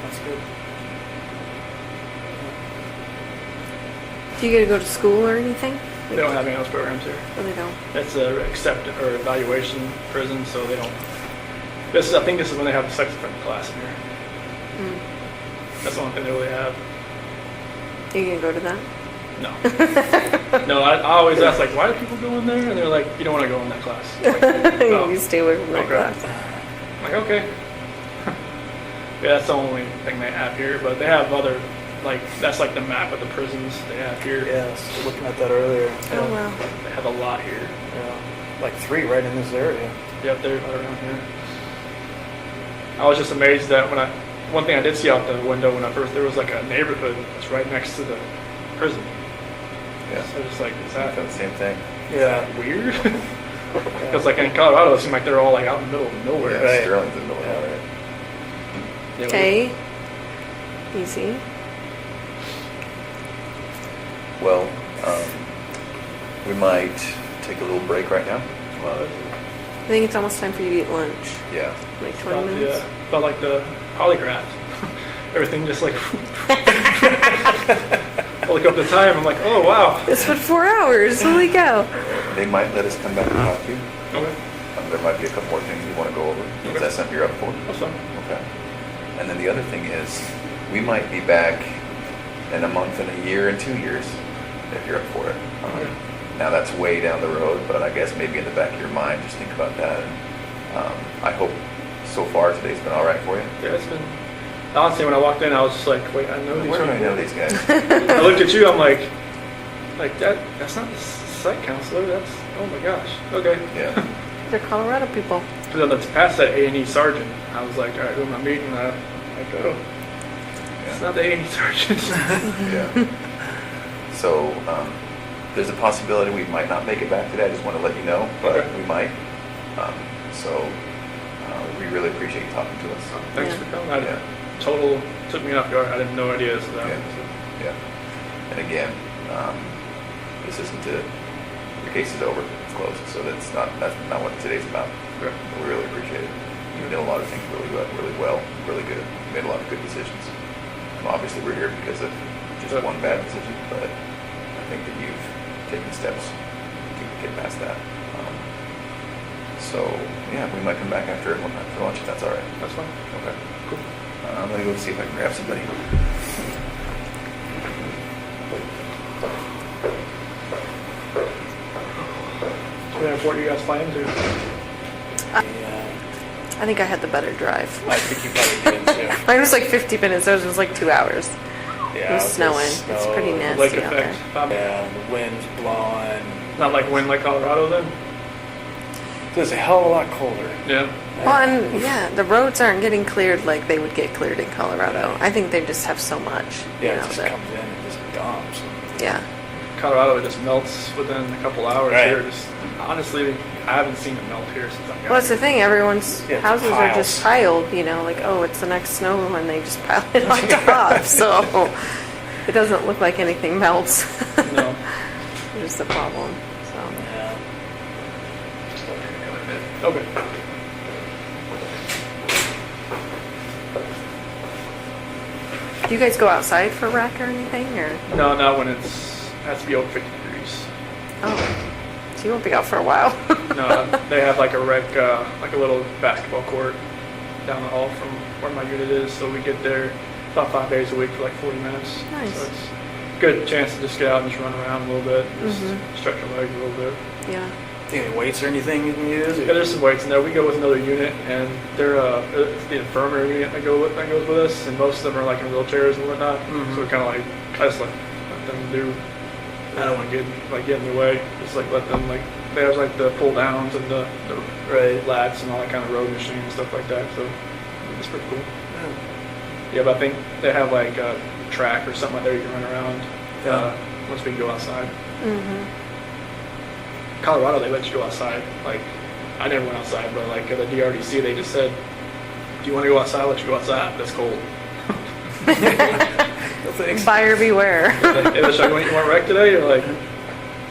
That's good. Do you get to go to school or anything? They don't have any of those programs here. Oh, they don't. It's a evaluation prison, so they don't. I think this is when they have the sex offender class in here. Mm. That's the only thing they really have. You can go to that? No. No, I always ask, like, why do people go in there? And they're like, you don't want to go in that class. Like, oh, You stay away from that okay. class. I'm like, okay. Yeah, that's the only thing they have here. But they have other, like, that's like the map of the prisons they have here. Yeah, I was looking at that earlier. Oh, wow. They have a lot here. Yeah. Like 3 right in this area. Yep, they're right around here. I was just amazed that one thing I did see out the window when there was like a neighborhood that's right next to the prison. Yeah. So just like, is I that felt the same thing. Yeah. weird? Because like in Colorado, it seems like they're all like out in the middle of nowhere. Yeah, Right. Sterling's in the middle of it. Yeah, Okay. Easy. Well, we might take a little break right now. Well, I think it's almost time for you to eat lunch. Yeah. Like 20 minutes. yeah, felt like the polygraph. Everything just like. I look up the time. I'm like, oh wow. It's been 4 hours. Holy cow. They might let us come back and talk to you. Okay, There might be a couple more things we want to go over. Is Okay. that something you're up for? that's fine. Okay. And then the other thing is, we might be back in a month and a year and 2 years, if you're up for it. Okay. Now that's way down the road, but I guess maybe in the back of your mind, just think about that. And I hope so far today's been all right for you. Yeah, it's been. Honestly, when I walked in, I was just like, wait, I know these Where do I people. know these guys? I looked at you. I'm like that's not the psych counselor. That's oh my gosh. Okay. Yeah. They're Colorado people. Then let's pass that A&E sergeant. I was like, all right, who am I meeting? I go. It's not the A&E sergeant. Yeah. So there's a possibility we might not make it back today. I just want to let you know, but Okay. we might. So we really appreciate you talking to us. Thanks Yeah. for coming. Yeah. Total took me off guard. I had no idea this was Yeah. happening. Yeah. And again, this isn't it. Your case is over. It's closed. So that's not what today's about. So, okay. We really appreciate it. You did a lot of things really well, really good. You made a lot of good decisions. And obviously we're here because of just one bad decision, but I think that you've taken steps to get past that. So yeah, we might come back after lunch if that's all right. That's fine. Okay. Cool. I'm gonna go see if I can grab somebody. So what are you guys planning to? Yeah. I think I had the better drive. I think you probably did too. Mine was like 50 minutes. Ours was like 2 hours. Yeah, It was just snowing. It's pretty snow. nasty Lake out effect. there. Yeah, the wind's blowing. Not like wind like Colorado then? It's a hell of a lot colder. Yeah. Well, and yeah, the roads aren't getting cleared like they would get cleared in Colorado. I think they just have so much. Yeah, you it know, just that- comes in and just dumps. Yeah. Colorado, it just melts within a couple hours Right. here. Just honestly, I haven't seen it melt here since I've got Well, that's the here. thing. Everyone's Yeah, it's houses are just piles. piled, you know, like, oh, it's the next snow, and they just pile it on top. So it doesn't look like anything melts. No. Which is the problem. So Yeah. Okay. do you guys go outside for rec or anything, or? No, not when has to be over 50 degrees. Oh, so you won't be out for a while. No, they have like a rec, like a little basketball court down the hall from where my unit is. So we get there about 5 days a week for like 40 minutes. Nice. So it's a good chance to just get out and just run around a little bit, just stretch your legs a little bit. Yeah. Any weights or anything you can use? Yeah, there's some weights in there. We go with another unit, and they're it's the infirmary unit that goes with us, and most of them are like in wheelchairs and whatnot. Mhm. So we kind of like I just let them do. I don't want to get in the way. Just like let them like they have like the pull downs and the Right. lats and all that kind of road machine and stuff like that. So it's pretty cool. Yeah, but I think they have like a track or something like that you can run around once we can go outside. Mm-hmm. Colorado, they let you go outside. Like, I never went outside, but like at the DRDC, they just said, "Do you want to go outside? Let you go outside. But it's cold." Thanks. Buyer beware. Like, hey, should I go eat more wreck today? You're like,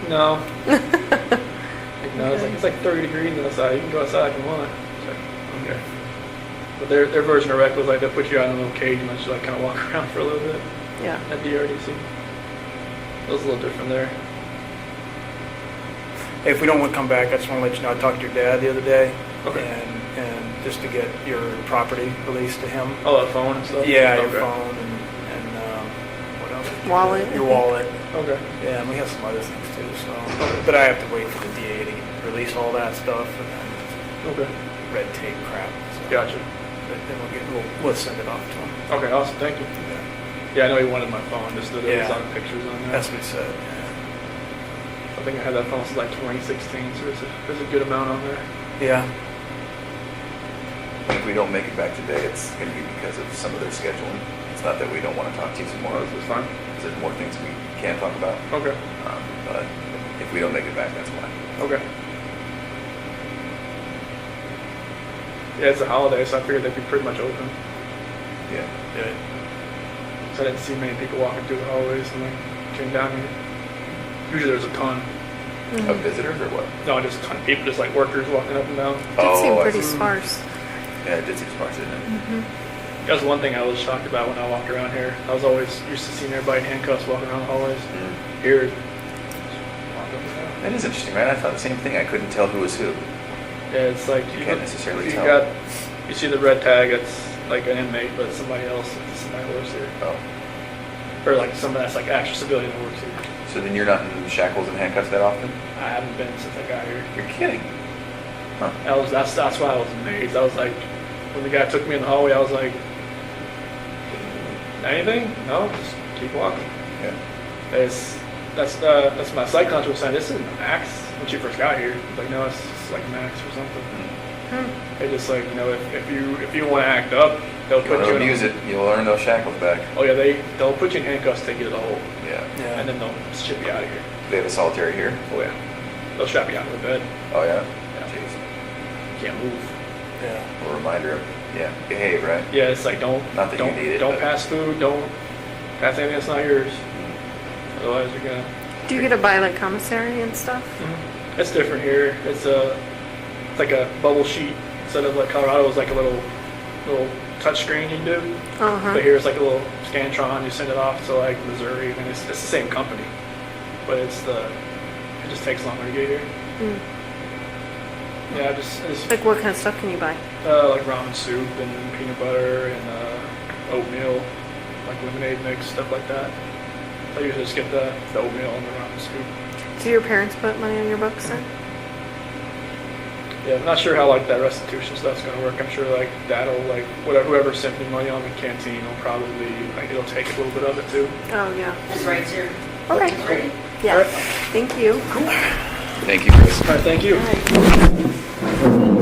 no. Like, no, it's like 30 degrees outside. You can go outside if you want. It's like, okay. But their version of wreck was like they put you out in a little cage and let you like kind of walk around for a little bit Yeah. at DRDC. It was a little different there. Hey, if we don't want to come back, I just want to let you know, I talked to your dad the other day. Okay. And just to get your property released to him. Oh, that phone and stuff? Yeah, your Okay. phone and what else? did you Wallet. get? Your wallet. Okay. Yeah, and we have some other things too, so. But I have to wait for the DA to release all that stuff and then Okay. red tape crap. So. Gotcha. But then we'll send it off to him. Okay, awesome. Thank you. Yeah. Yeah, I know he wanted my phone, just that there was Yeah. on pictures on there. That's what he said, I think I had that phone since like 2016, so there's a good amount on there. yeah. And if we don't make it back today, it's going to be because of some of their scheduling. It's not that we don't want to talk to you some more. Well, this is fine. There's more things we can talk about. Okay. But if we don't make it back, that's why. Okay. Yeah, it's a holiday, so I figured they'd be pretty much open. Yeah. Good. So I didn't see many people walking through the hallways when I came down here. Usually there's a ton. Of visitors or what? No, just a ton of people, just like workers walking up and down. Did seem I pretty see. sparse. Yeah, it did seem sparse, didn't it? That was one thing I was shocked about when I walked around here. I was always used to seeing everybody in handcuffs walking around the hallways. Mm. Here, walk up and down. That is interesting, right? I thought the same thing. I couldn't tell who was who. Yeah, it's like You can't necessarily you tell. you see the red tag, it's like an inmate, but it's somebody else, it's somebody who works here. Oh. Or like somebody that's like actual civilian that works here. So then you're not in shackles and handcuffs that often? I haven't been since I got here. You're kidding. Huh. That's why I was amazed. I was like, when the guy took me in the hallway, I was like, anything? No, just keep walking. Yeah. That's my psych conscious was saying. This isn't max when she first got here. It's like no, it's just like max or something. They just like if you want to act up, they'll You put want you to in. abuse it, you'll earn those shackles back. Oh yeah, they'll put you in handcuffs, take you to the hole, Yeah. Yeah. and then they'll ship you out of here. They have a solitary here? Oh yeah, they'll strap you out to the bed. Oh, yeah? Yeah. Jeez. You can't move. Yeah. A reminder of, yeah, behave, right? Yeah, it's like don't Not that you need it, don't but- pass food, don't pass anything that's not yours. Otherwise, you're gonna. Do you get to buy like commissary and stuff? It's different here. It's like a bubble sheet instead of like Colorado is like a little touch screen you can do. Uh-huh. But here it's like a little Scantron. You send it off to like Missouri. I mean, it's the same company, but it just takes longer to get here. Mm. Yeah, it's Like what kind of stuff can you buy? like ramen soup and peanut butter and oatmeal, like lemonade mix, stuff like that. I usually just get the oatmeal and the ramen soup. Do your parents put money on your books then? Yeah, I'm not sure how like that restitution stuff's gonna work. I'm sure like that'll like whoever sent me money on the canteen will probably like it'll take a little bit of it too. Oh, yeah. It's right here. Okay. Ready? Yeah. Alright. Thank you. Thank you, Chris. All right, thank you. All right.